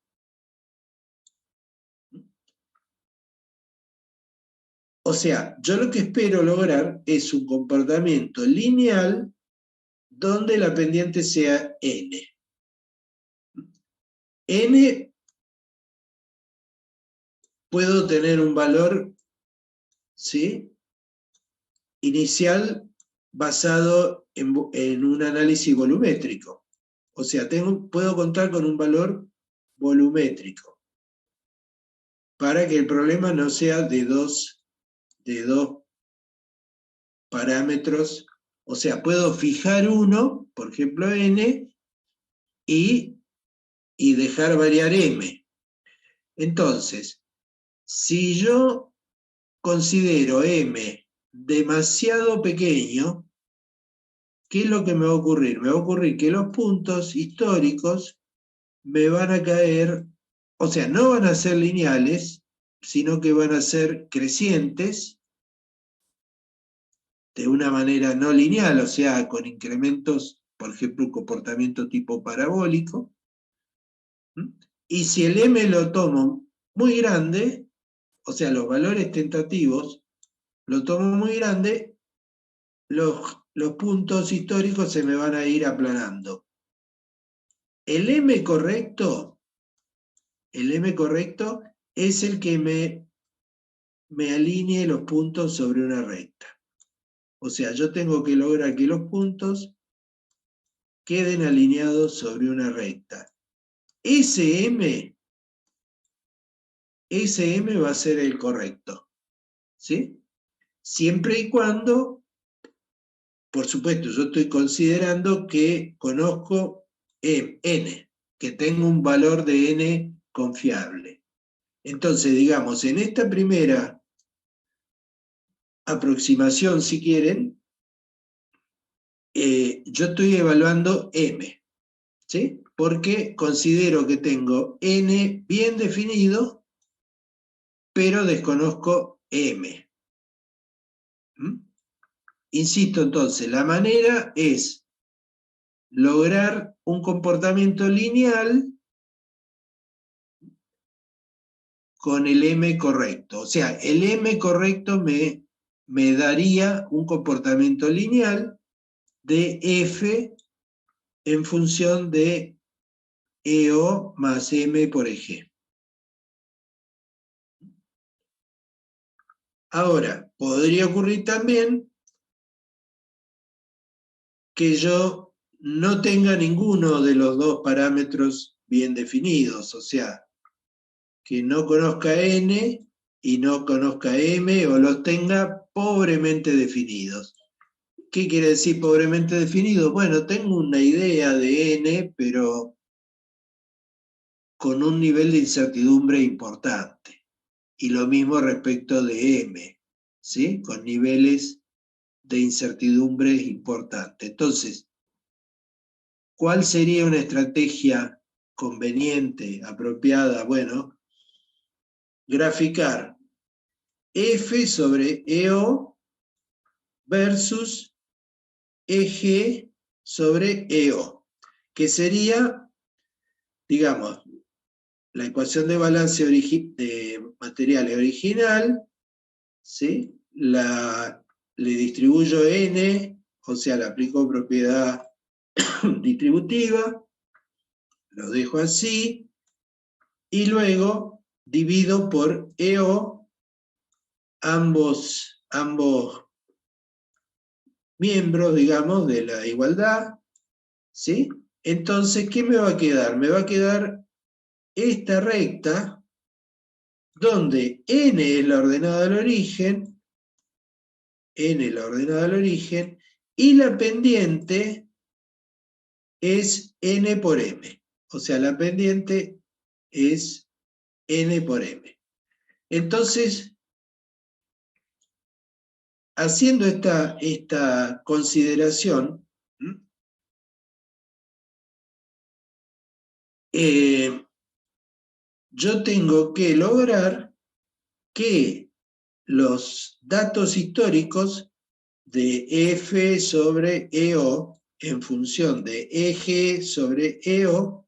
O sea, yo lo que espero lograr es un comportamiento lineal donde la pendiente sea N. N puedo tener un valor, ¿sí?, inicial basado en un análisis volumétrico. O sea, puedo contar con un valor volumétrico para que el problema no sea de dos parámetros. O sea, puedo fijar uno, por ejemplo N, y dejar variar M. Entonces, si yo considero M demasiado pequeño, ¿qué es lo que me va a ocurrir? Me va a ocurrir que los puntos históricos me van a caer, o sea, no van a ser lineales, sino que van a ser crecientes de una manera no lineal, o sea, con incrementos, por ejemplo, un comportamiento tipo parabólico. Y si el M lo tomo muy grande, o sea, los valores tentativos, lo tomo muy grande, los puntos históricos se me van a ir aplanando. El M correcto es el que me alinee los puntos sobre una recta. O sea, yo tengo que lograr que los puntos queden alineados sobre una recta. SM va a ser el correcto, ¿sí? Siempre y cuando, por supuesto, yo estoy considerando que conozco N, que tengo un valor de N confiable. Entonces, digamos, en esta primera aproximación, si quieren, yo estoy evaluando M, ¿sí? Porque considero que tengo N bien definido, pero desconozco M. ¿Mm? Insisto entonces, la manera es lograr un comportamiento lineal con el M correcto. O sea, el M correcto me daría un comportamiento lineal de F en función de EO más M por EG. Ahora, podría ocurrir también que yo no tenga ninguno de los dos parámetros bien definidos, o sea, que no conozca N y no conozca M, o los tenga pobremente definidos. ¿Qué quiere decir pobremente definido? Bueno, tengo una idea de N, pero con un nivel de incertidumbre importante. Y lo mismo respecto de M, ¿sí? Con niveles de incertidumbre importantes. Entonces, ¿cuál sería una estrategia conveniente, apropiada? Bueno, graficar F sobre EO versus EG sobre EO, que sería, digamos, la ecuación de balance de materiales original, ¿sí? Le distribuyo N, o sea, le aplico propiedad distributiva, lo dejo así, y luego divido por EO ambos miembros, digamos, de la igualdad, ¿sí? Entonces, ¿qué me va a quedar? Me va a quedar esta recta, donde n es la ordenada del origen, y la pendiente es n por m. O sea, la pendiente es n por m. Entonces, haciendo esta consideración, yo tengo que lograr que los datos históricos de F sobre EO en función de EG sobre EO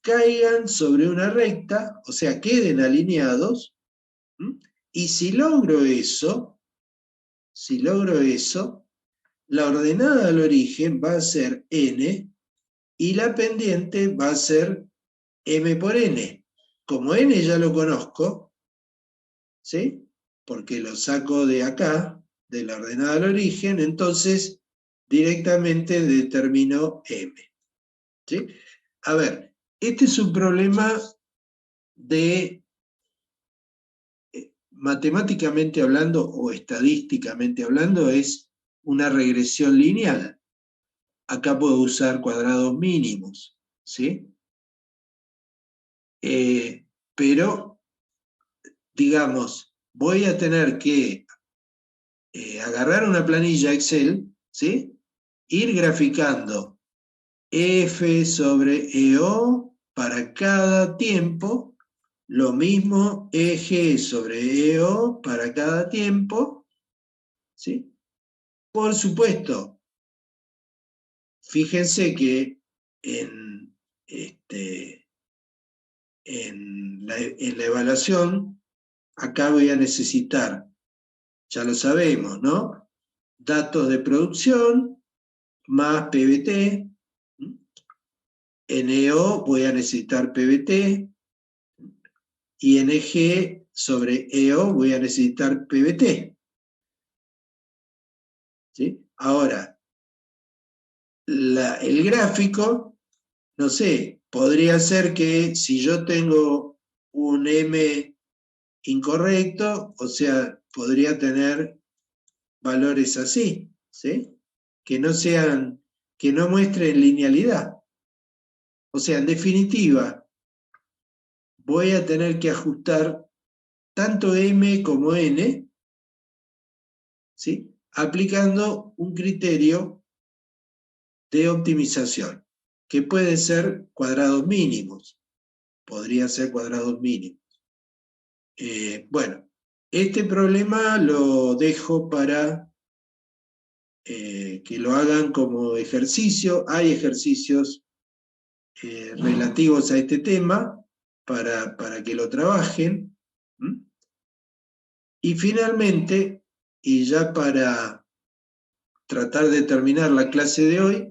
caigan sobre una recta, o sea, queden alineados, y si logro eso, la ordenada al origen va a ser n y la pendiente va a ser m por n. Como n ya lo conozco, ¿sí? Porque lo saco de acá, de la ordenada al origen, entonces directamente determino m. ¿Sí? A ver, este es un problema de, matemáticamente hablando o estadísticamente hablando, es una regresión lineal. Acá puedo usar cuadrados mínimos, ¿sí? Pero, digamos, voy a tener que agarrar una planilla Excel, ¿sí? Ir graficando F sobre EO para cada tiempo, lo mismo EG sobre EO para cada tiempo, ¿sí? Por supuesto, fíjense que en la evaluación, acá voy a necesitar, ya lo sabemos, ¿no? Datos de producción más PBT. En EO voy a necesitar PBT. Y en EG sobre EO voy a necesitar PBT. ¿Sí? Ahora, el gráfico, no sé, podría ser que si yo tengo un M incorrecto, o sea, podría tener valores así, ¿sí? Que no muestren linealidad. O sea, en definitiva, voy a tener que ajustar tanto M como N, ¿sí? Aplicando un criterio de optimización, que puede ser cuadrados mínimos, podría ser cuadrados mínimos. Bueno, este problema lo dejo para que lo hagan como ejercicio. Hay ejercicios relativos a este tema para que lo trabajen. ¿Mm? Y finalmente, y ya para tratar de terminar la clase de hoy,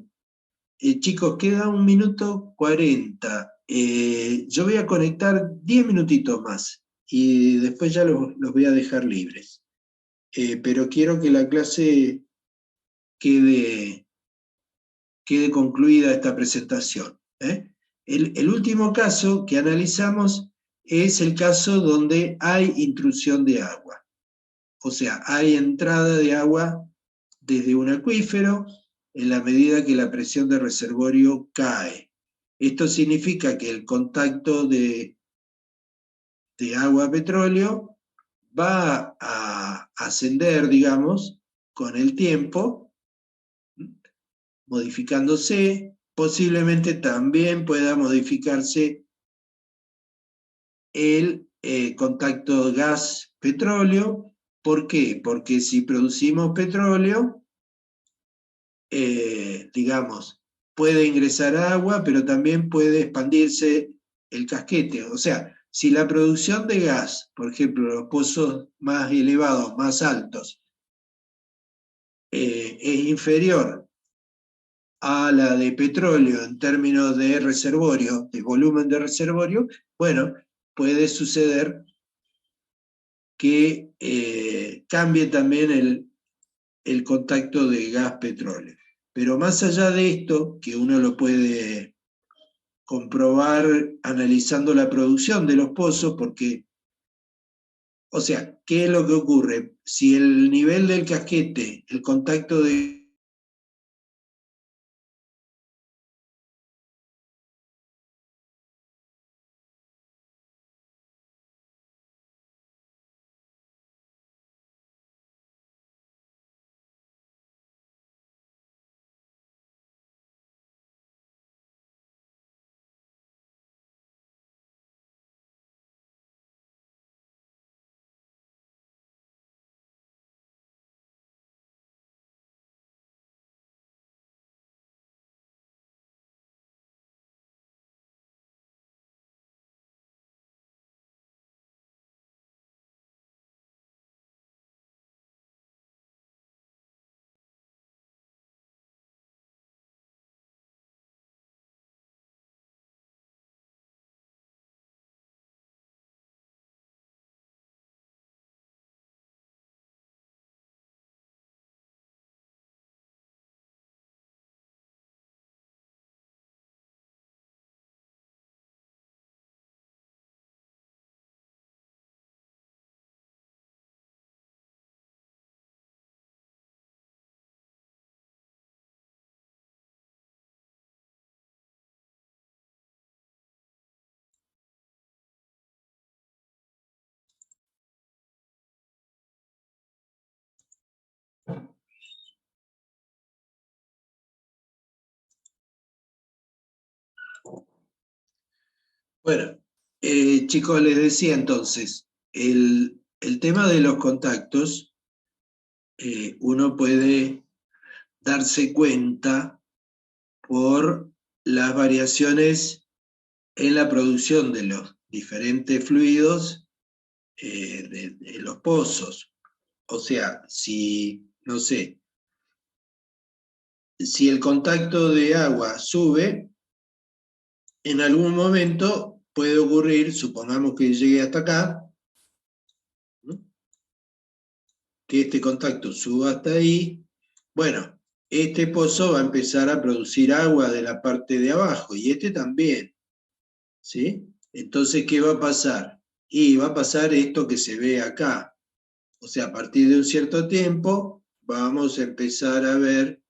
chicos, queda 1 minuto 40. Yo voy a conectar 10 minutitos más y después ya los voy a dejar libres. Pero quiero que la clase quede concluida esta presentación. El último caso que analizamos es el caso donde hay intrusión de agua. O sea, hay entrada de agua desde un acuífero en la medida que la presión del reservorio cae. Esto significa que el contacto de agua-petróleo va a ascender, digamos, con el tiempo, modificándose. Posiblemente también pueda modificarse el contacto gas-petróleo. ¿Por qué? Porque si producimos petróleo, digamos, puede ingresar agua, pero también puede expandirse el casquete. O sea, si la producción de gas, por ejemplo, los pozos más elevados, más altos, es inferior a la de petróleo en términos de reservorio, de volumen de reservorio, bueno, puede suceder que cambie también el contacto de gas-petróleo. Pero más allá de esto, que uno lo puede comprobar analizando la producción de los pozos, porque, o sea, ¿qué es lo que ocurre? Si el nivel del casquete, el contacto de Bueno, chicos, les decía entonces, el tema de los contactos, uno puede darse cuenta por las variaciones en la producción de los diferentes fluidos de los pozos. O sea, si, no sé, si el contacto de agua sube, en algún momento puede ocurrir, supongamos que llegue hasta acá, ¿no? Que este contacto suba hasta ahí. Bueno, este pozo va a empezar a producir agua de la parte de abajo y este también, ¿sí? Entonces, ¿qué va a pasar? Y va a pasar esto que se ve acá. O sea, a partir de un cierto tiempo vamos a empezar a ver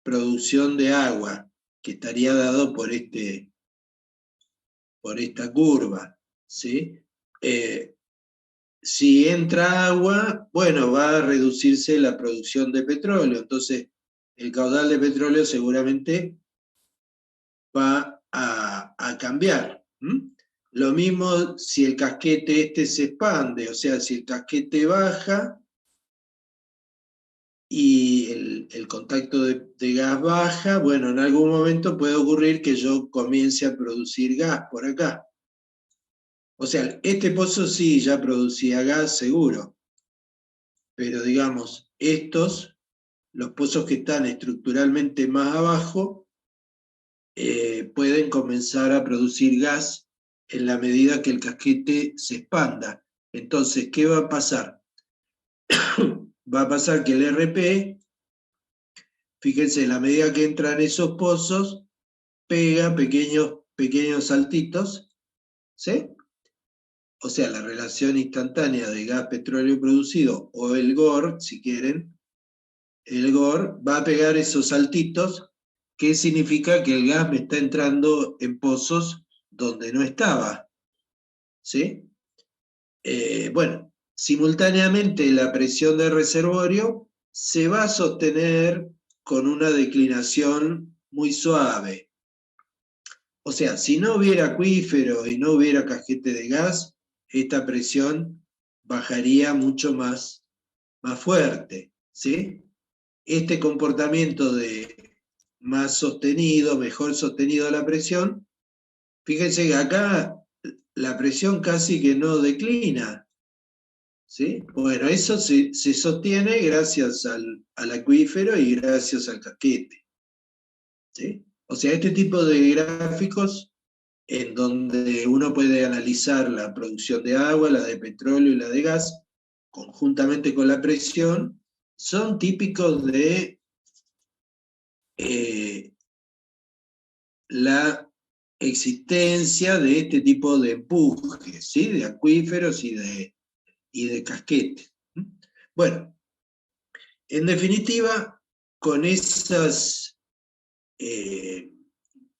producción de agua, que estaría dado por esta curva, ¿sí? Si entra agua, bueno, va a reducirse la producción de petróleo. Entonces, el caudal de petróleo seguramente va a cambiar. Lo mismo si el casquete este se expande, o sea, si el casquete baja y el contacto de gas baja, bueno, en algún momento puede ocurrir que yo comience a producir gas por acá. O sea, este pozo sí ya producía gas seguro, pero digamos, los pozos que están estructuralmente más abajo, pueden comenzar a producir gas en la medida que el casquete se expanda. Entonces, ¿qué va a pasar? Va a pasar que el RP, fíjense, en la medida que entran esos pozos, pega pequeños saltitos, ¿sí? O sea, la relación instantánea de gas petróleo producido, o el GOR, si quieren, el GOR va a pegar esos saltitos, que significa que el gas me está entrando en pozos donde no estaba, ¿sí? Bueno, simultáneamente la presión del reservorio se va a sostener con una declinación muy suave. O sea, si no hubiera acuífero y no hubiera casquete de gas, esta presión bajaría mucho más fuerte, ¿sí? Este comportamiento de más sostenido, mejor sostenido la presión, fíjense que acá la presión casi que no declina, ¿sí? Bueno, eso se sostiene gracias al acuífero y gracias al casquete, ¿sí? O sea, este tipo de gráficos en donde uno puede analizar la producción de agua, la de petróleo y la de gas, conjuntamente con la presión, son típicos de la existencia de este tipo de empujes, ¿sí? De acuíferos y de casquetes. Bueno, en definitiva, con esas,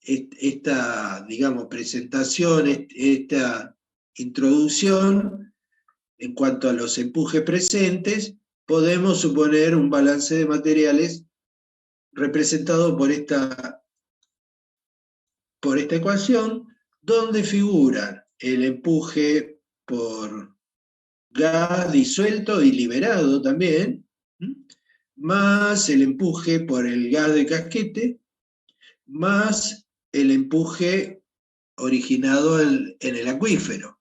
esta, digamos, presentación, esta introducción en cuanto a los empujes presentes, podemos suponer un balance de materiales representado por esta ecuación, donde figuran el empuje por gas disuelto y liberado también, más el empuje por el gas de casquete, más el empuje originado en el acuífero,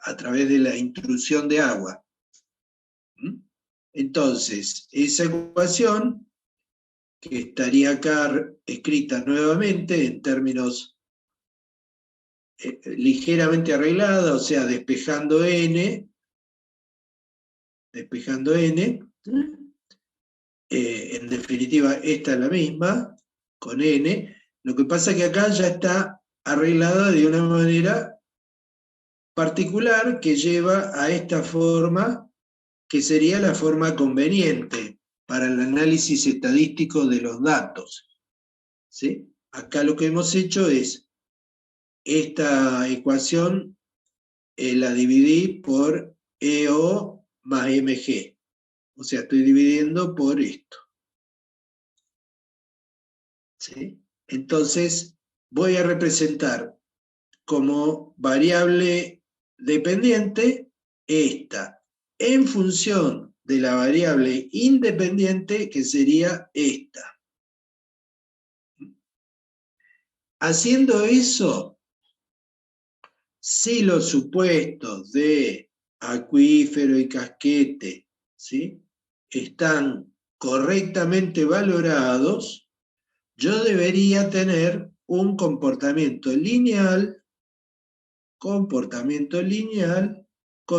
a través de la intrusión de agua. Entonces, esa ecuación, que estaría acá escrita nuevamente en términos ligeramente arreglada, o sea, despejando n, en definitiva esta es la misma, con n, lo que pasa es que acá ya está arreglada de una manera particular que lleva a esta forma, que sería la forma conveniente para el análisis estadístico de los datos, ¿sí? Acá lo que hemos hecho es, esta ecuación la dividí por EO más MG. O sea, estoy dividiendo por esto, ¿sí? Entonces, voy a representar como variable dependiente esta, en función de la variable independiente, que sería esta. Haciendo eso, si los supuestos de acuífero y casquete, ¿sí?, están correctamente valorados, yo debería tener un comportamiento lineal con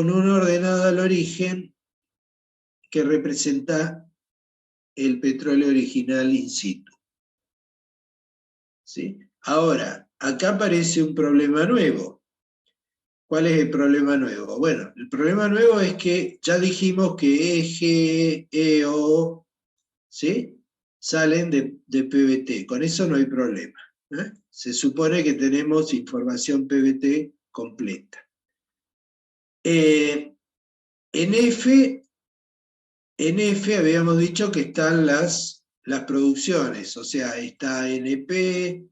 una ordenada al origen que representa el petróleo original in situ, ¿sí? Ahora, acá aparece un problema nuevo. ¿Cuál es el problema nuevo? Bueno, el problema nuevo es que ya dijimos que eje, EO, ¿sí?, salen de PVT. Con eso no hay problema, ¿eh? Se supone que tenemos información PVT completa. En F habíamos dicho que están las las producciones, o sea, está NP,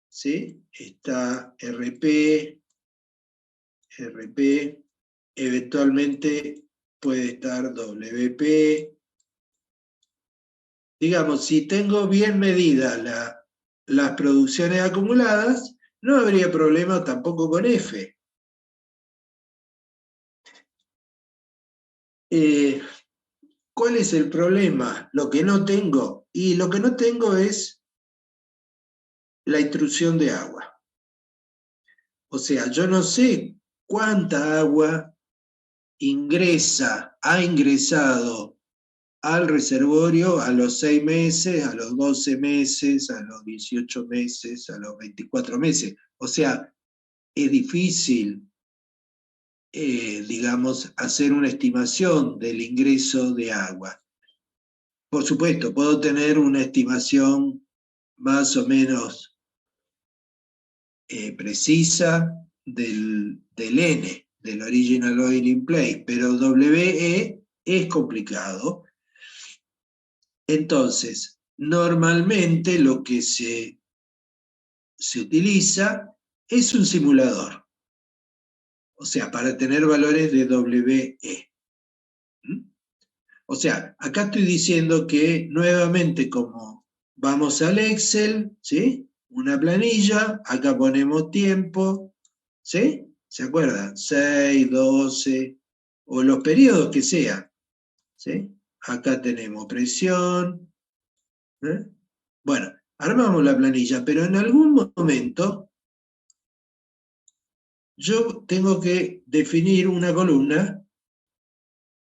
¿sí? Está RP, eventualmente puede estar WP. Digamos, si tengo bien medidas las producciones acumuladas, no habría problema tampoco con F. ¿Cuál es el problema? Lo que no tengo. Y lo que no tengo es la intrusión de agua. O sea, yo no sé cuánta agua ha ingresado al reservorio a los 6 meses, a los 12 meses, a los 18 meses, a los 24 meses. O sea, es difícil, digamos, hacer una estimación del ingreso de agua. Por supuesto, puedo tener una estimación más o menos precisa del N, del Original Oil in Place, pero WE es complicado. Entonces, normalmente lo que se utiliza es un simulador, o sea, para tener valores de WE. O sea, acá estoy diciendo que nuevamente como vamos al Excel, ¿sí? Una planilla, acá ponemos tiempo, ¿sí? ¿Se acuerdan? 6, 12, o los periodos que sea, ¿sí? Acá tenemos presión, ¿eh? Bueno, armamos la planilla, pero en algún momento yo tengo que definir una columna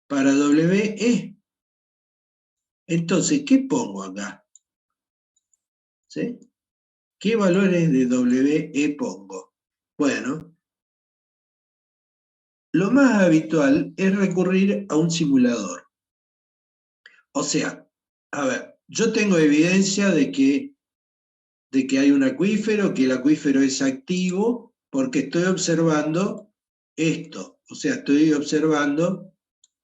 para WE. Entonces, ¿qué pongo acá? ¿Sí? ¿Qué valores de WE pongo? Bueno, lo más habitual es recurrir a un simulador. O sea, a ver, yo tengo evidencia de que hay un acuífero, que el acuífero es activo, porque estoy observando esto. O sea, estoy observando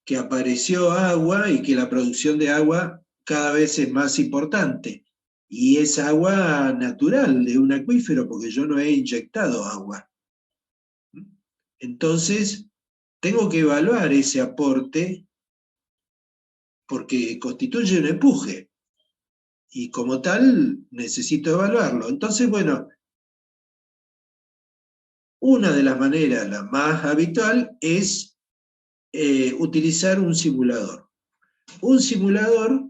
que apareció agua y que la producción de agua cada vez es más importante. Y es agua natural de un acuífero, porque yo no he inyectado agua. Entonces, tengo que evaluar ese aporte porque constituye un empuje y como tal necesito evaluarlo. Entonces, bueno, una de las maneras, la más habitual, es utilizar un simulador. Un simulador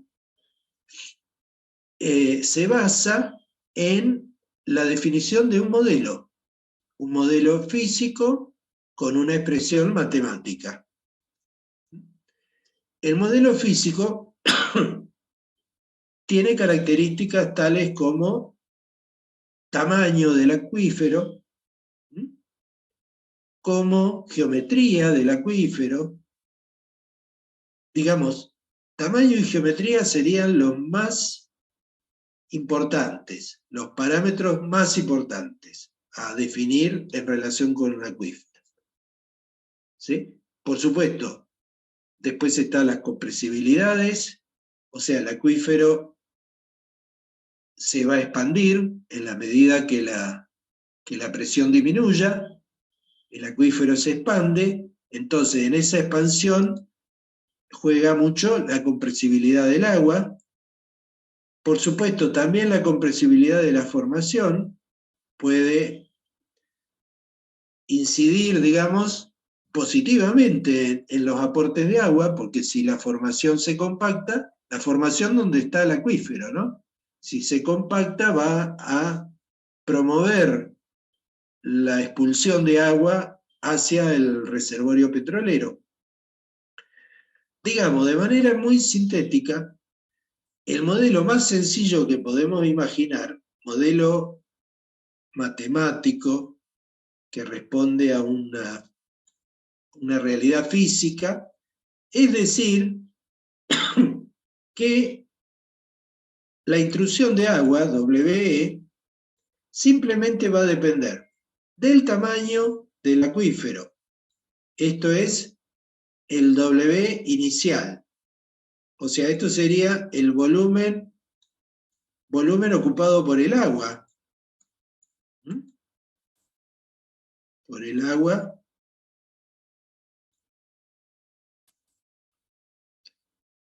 se basa en la definición de un modelo físico con una expresión matemática. El modelo físico tiene características tales como tamaño del acuífero, como geometría del acuífero. Digamos, tamaño y geometría serían los más importantes, los parámetros más importantes a definir en relación con un acuífero. ¿Sí? Por supuesto, después están las compresibilidades, o sea, el acuífero se va a expandir en la medida que la presión disminuya, el acuífero se expande, entonces en esa expansión juega mucho la compresibilidad del agua. Por supuesto, también la compresibilidad de la formación puede incidir, digamos, positivamente en los aportes de agua, porque si la formación se compacta, la formación donde está el acuífero, ¿no? Si se compacta va a promover la expulsión de agua hacia el reservorio petrolero. Digamos, de manera muy sintética, el modelo más sencillo que podemos imaginar, modelo matemático que responde a una realidad física, es decir, que la intrusión de agua, WE, simplemente va a depender del tamaño del acuífero. Esto es el W inicial. O sea, esto sería el volumen volumen ocupado por el agua. Por el agua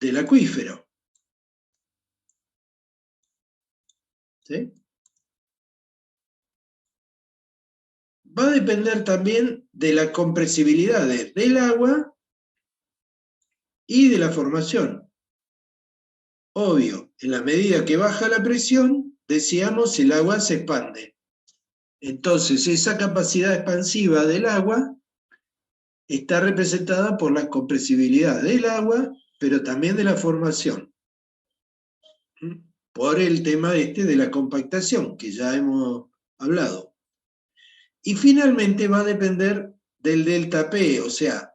del acuífero. ¿Sí? Va a depender también de las compresibilidades del agua y de la formación. Obvio, en la medida que baja la presión, decíamos, el agua se expande. Entonces, esa capacidad expansiva del agua está representada por la compresibilidad del agua, pero también de la formación. Por el tema de la compactación, que ya hemos hablado. Y finalmente va a depender del delta P, o sea,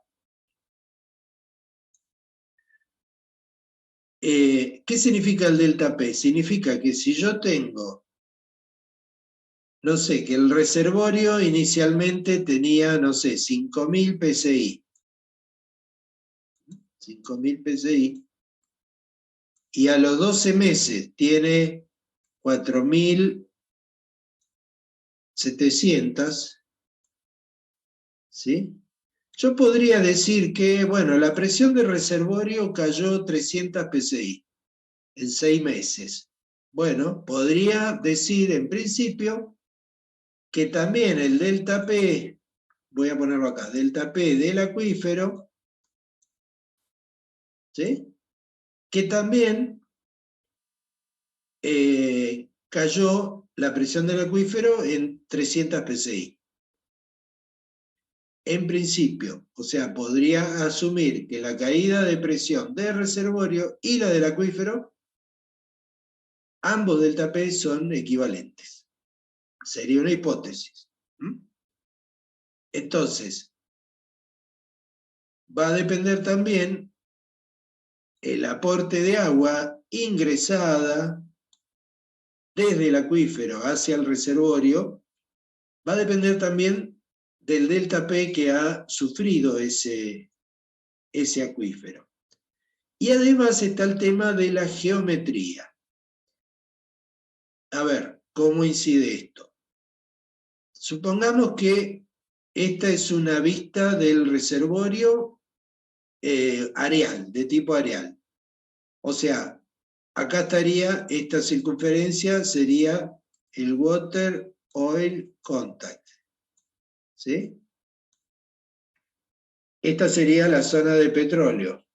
¿qué significa el delta P? Significa que si yo tengo, no sé, que el reservorio inicialmente tenía, no sé, 5.000 PSI. 5.000 PSI. Y a los 12 meses tiene 4.700, ¿sí? Yo podría decir que, bueno, la presión del reservorio cayó 300 PSI en 6 meses. Bueno, podría decir en principio que también el delta P, voy a ponerlo acá, delta P del acuífero, ¿sí? Que también cayó la presión del acuífero en 300 PSI. En principio, o sea, podría asumir que la caída de presión del reservorio y la del acuífero, ambos delta P son equivalentes. Sería una hipótesis. Entonces, va a depender también el aporte de agua ingresada desde el acuífero hacia el reservorio, va a depender también del delta P que ha sufrido ese acuífero. Y además está el tema de la geometría. A ver, ¿cómo incide esto? Supongamos que esta es una vista del reservorio areal, de tipo areal. O sea, acá estaría, esta circunferencia sería el water oil contact. ¿Sí? Esta sería la zona de petróleo.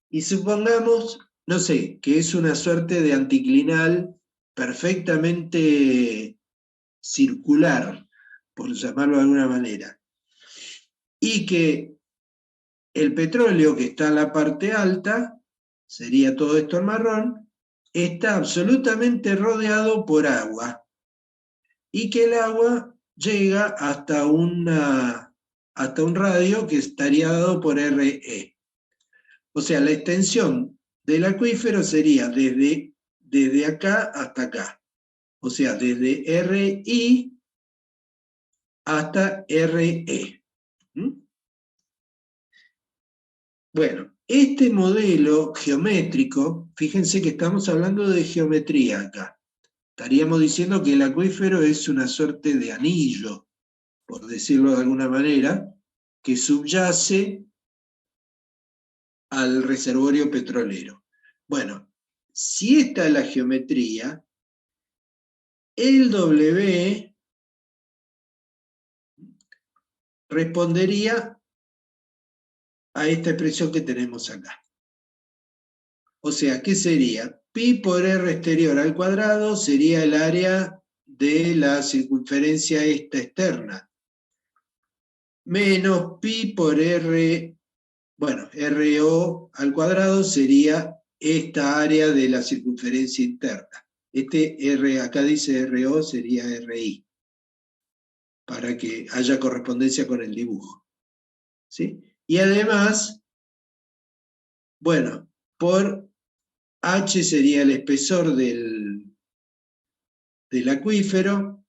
Y supongamos, no sé, que es una suerte de anticlinal perfectamente circular, por llamarlo de alguna manera. Y que el petróleo que está en la parte alta, sería todo esto en marrón, está absolutamente rodeado por agua. Y que el agua llega hasta un radio que estaría dado por RE. O sea, la extensión del acuífero sería desde acá hasta acá. O sea, desde RI hasta RE. Bueno, este modelo geométrico, fíjense que estamos hablando de geometría acá. Estaríamos diciendo que el acuífero es una suerte de anillo, por decirlo de alguna manera, que subyace al reservorio petrolero. Bueno, si esta es la geometría, el W respondería a esta expresión que tenemos acá. O sea, ¿qué sería? Pi por R exterior al cuadrado sería el área de la circunferencia esta externa. Menos pi por R, bueno, RO al cuadrado sería esta área de la circunferencia interna. Este R, acá dice RO, sería RI, para que haya correspondencia con el dibujo. ¿Sí? Y además, bueno, por H sería el espesor del acuífero,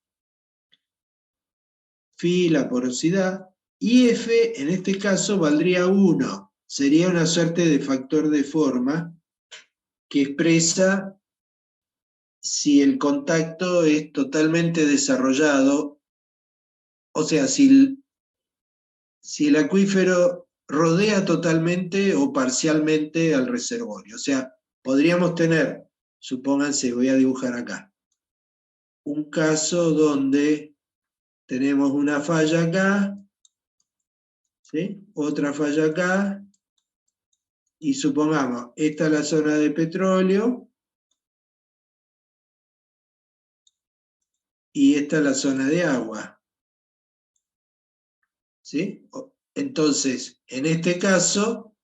Phi la porosidad, y F en este caso valdría 1. Sería una suerte de factor de forma que expresa si el contacto es totalmente desarrollado, o sea, si el acuífero rodea totalmente o parcialmente al reservorio. O sea, podríamos tener, supónganse, voy a dibujar acá, un caso donde tenemos una falla acá, ¿sí? Otra falla acá, y supongamos, esta es la zona de petróleo, y esta es la zona de agua, ¿sí? Entonces, en este caso,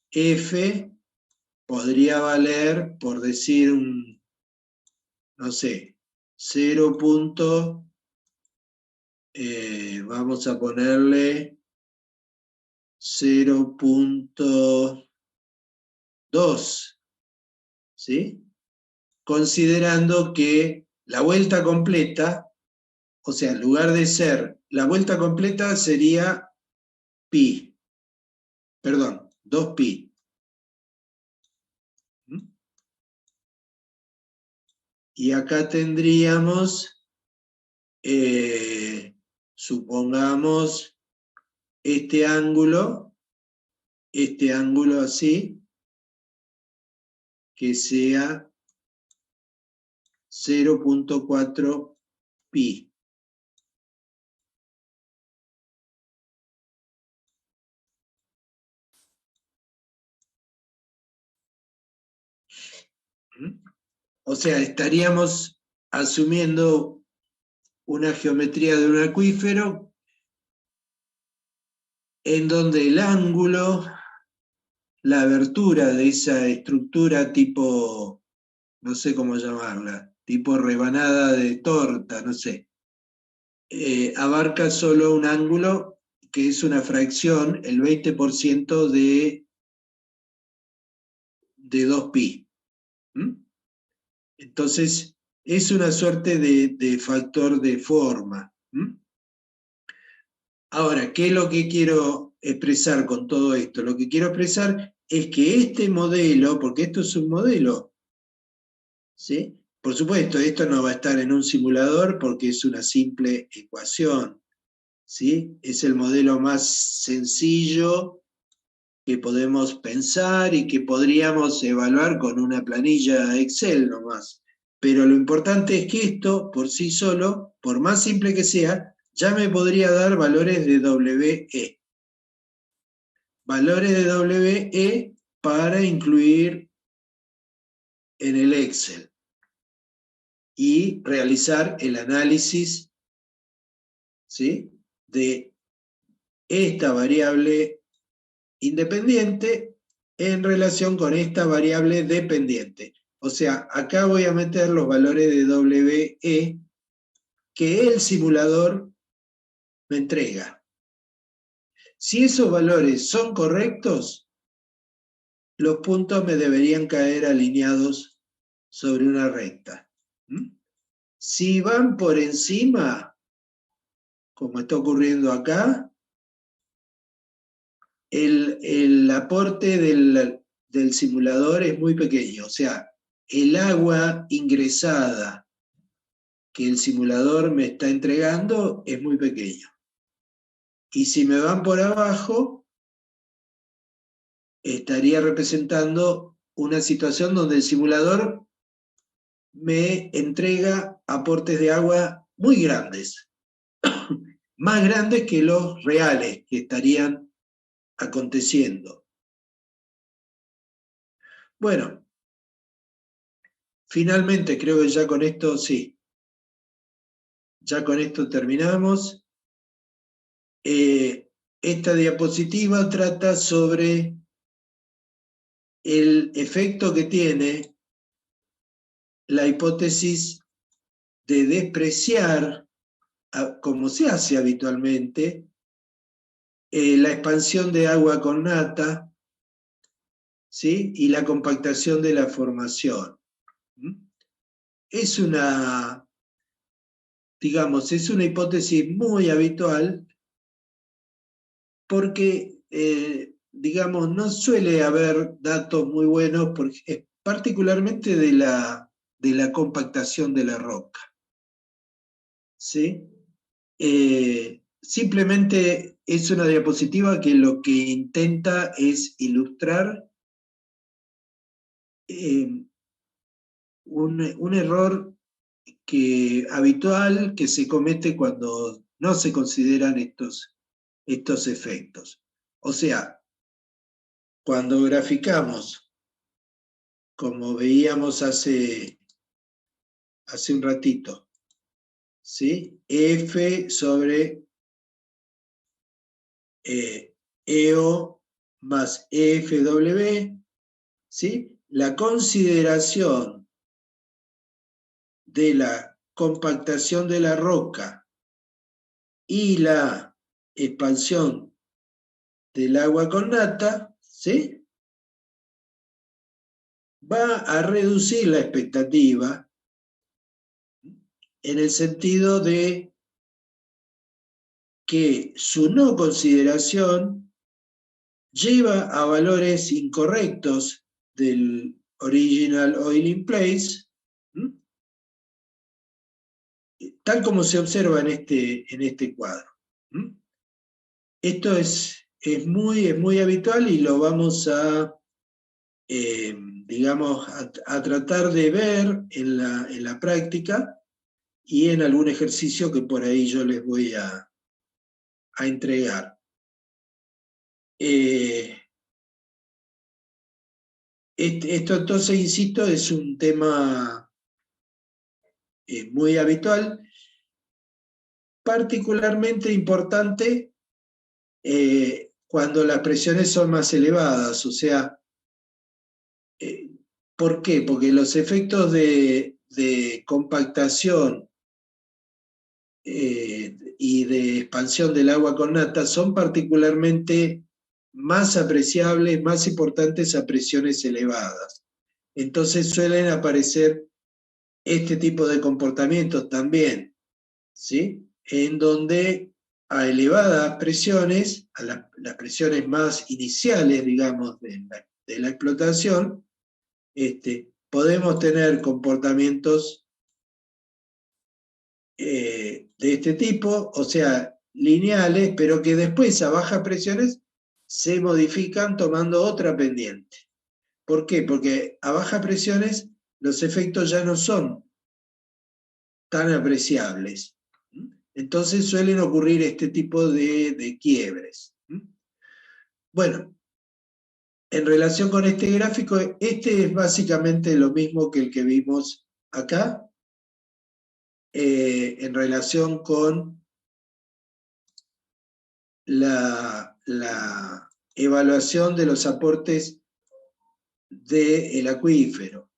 F podría valer, por decir no sé, 0. Vamos a ponerle 0.2, ¿sí? Considerando que la vuelta completa, o sea, en lugar de ser, la vuelta completa sería pi, perdón, 2pi. Y acá tendríamos, supongamos, este ángulo así, que sea 0.4 pi. O sea, estaríamos asumiendo una geometría de un acuífero en donde el ángulo, la abertura de esa estructura tipo, no sé cómo llamarla, tipo rebanada de torta, no sé, abarca solo un ángulo que es una fracción, el 20% de 2pi. Entonces, es una suerte de factor de forma. Ahora, ¿qué es lo que quiero expresar con todo esto? Lo que quiero expresar es que este modelo, porque esto es un modelo, ¿sí? Por supuesto, esto no va a estar en un simulador porque es una simple ecuación, ¿sí? Es el modelo más sencillo que podemos pensar y que podríamos evaluar con una planilla Excel nomás. Pero lo importante es que esto, por sí solo, por más simple que sea, ya me podría dar valores de WE. Valores de WE para incluir en el Excel y realizar el análisis, ¿sí?, de esta variable independiente en relación con esta variable dependiente. O sea, acá voy a meter los valores de WE que el simulador me entrega. Si esos valores son correctos, los puntos me deberían caer alineados sobre una recta. Si van por encima, como está ocurriendo acá, el aporte del simulador es muy pequeño. O sea, el agua ingresada que el simulador me está entregando es muy pequeño. Y si me van por abajo, estaría representando una situación donde el simulador me entrega aportes de agua muy grandes, más grandes que los reales que estarían aconteciendo. Bueno, finalmente creo que ya con esto, sí, ya con esto terminamos. Esta diapositiva trata sobre el efecto que tiene la hipótesis de despreciar, como se hace habitualmente, la expansión de agua con nata, ¿sí?, y la compactación de la formación. Es una, digamos, es una hipótesis muy habitual porque digamos, no suele haber datos muy buenos, porque, particularmente de la compactación de la roca. ¿Sí? Simplemente es una diapositiva que lo que intenta es ilustrar un error habitual que se comete cuando no se consideran estos efectos. O sea, cuando graficamos, como veíamos hace un ratito, ¿sí? F sobre EO más EFW, ¿sí? La consideración de la compactación de la roca y la expansión del agua con nata, ¿sí? Va a reducir la expectativa en el sentido de que su no consideración lleva a valores incorrectos del original oil in place, tal como se observa en este cuadro. Esto es muy habitual y lo vamos a, digamos, a tratar de ver en la práctica y en algún ejercicio que por ahí yo les voy a entregar. Esto entonces, insisto, es un tema muy habitual, particularmente importante cuando las presiones son más elevadas, o sea, ¿por qué? Porque los efectos de compactación y de expansión del agua con nata son particularmente más apreciables, más importantes a presiones elevadas. Entonces suelen aparecer este tipo de comportamientos también, ¿sí? En donde a elevadas presiones, a las presiones más iniciales, digamos, de la explotación, podemos tener comportamientos de este tipo, o sea, lineales, pero que después a bajas presiones se modifican tomando otra pendiente. ¿Por qué? Porque a bajas presiones los efectos ya no son tan apreciables. Entonces suelen ocurrir este tipo de quiebres. Bueno, en relación con este gráfico, este es básicamente lo mismo que el que vimos acá, en relación con la evaluación de los aportes del acuífero.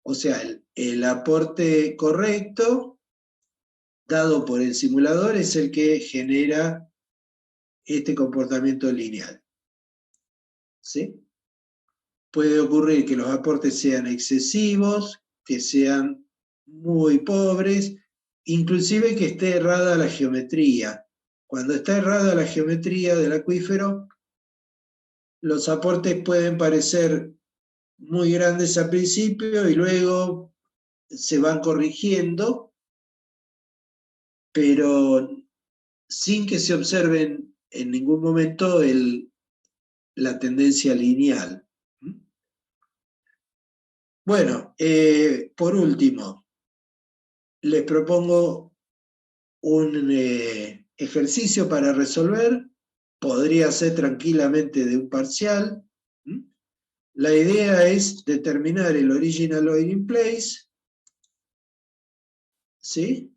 O sea, el aporte correcto dado por el simulador es el que genera este comportamiento lineal. ¿Sí? Puede ocurrir que los aportes sean excesivos, que sean muy pobres, inclusive que esté errada la geometría. Cuando está errada la geometría del acuífero, los aportes pueden parecer muy grandes al principio y luego se van corrigiendo, pero sin que se observen en ningún momento la tendencia lineal. Bueno, por último, les propongo un ejercicio para resolver, podría ser tranquilamente de un parcial. La idea es determinar el original oil in place, ¿sí?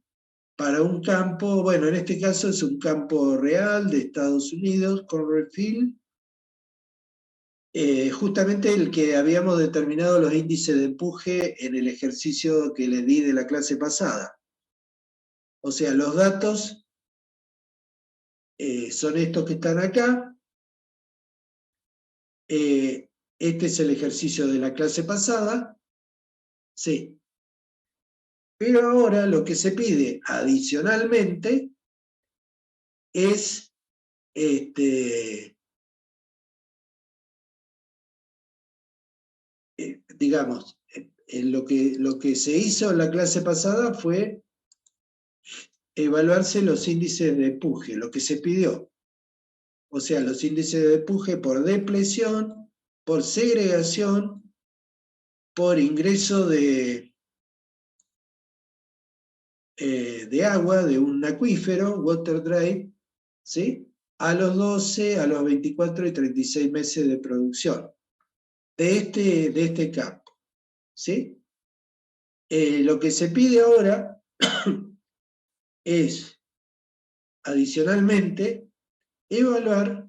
Para un campo, bueno, en este caso es un campo real de Estados Unidos, Conroe Field, justamente el que habíamos determinado los índices de empuje en el ejercicio que les di de la clase pasada. O sea, los datos son estos que están acá. Este es el ejercicio de la clase pasada. Sí. Pero ahora lo que se pide adicionalmente es digamos, lo que se hizo en la clase pasada fue evaluarse los índices de empuje, lo que se pidió. O sea, los índices de empuje por depresión, por segregación, por ingreso de agua de un acuífero, water drive, ¿sí? A los 12, a los 24 y 36 meses de producción de este campo, ¿sí? Lo que se pide ahora es, adicionalmente, evaluar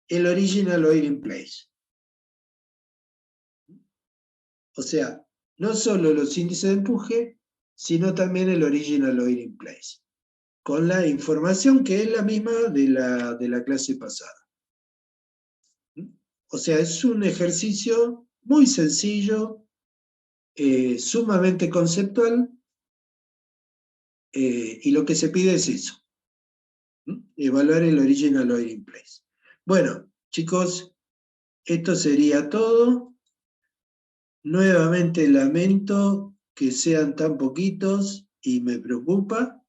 el original oil in place. O sea, no solo los índices de empuje, sino también el original oil in place, con la información que es la misma de la clase pasada. O sea, es un ejercicio muy sencillo, sumamente conceptual, y lo que se pide es eso, evaluar el original oil in place. Bueno, chicos, esto sería todo. Nuevamente lamento que sean tan poquitos y me preocupa.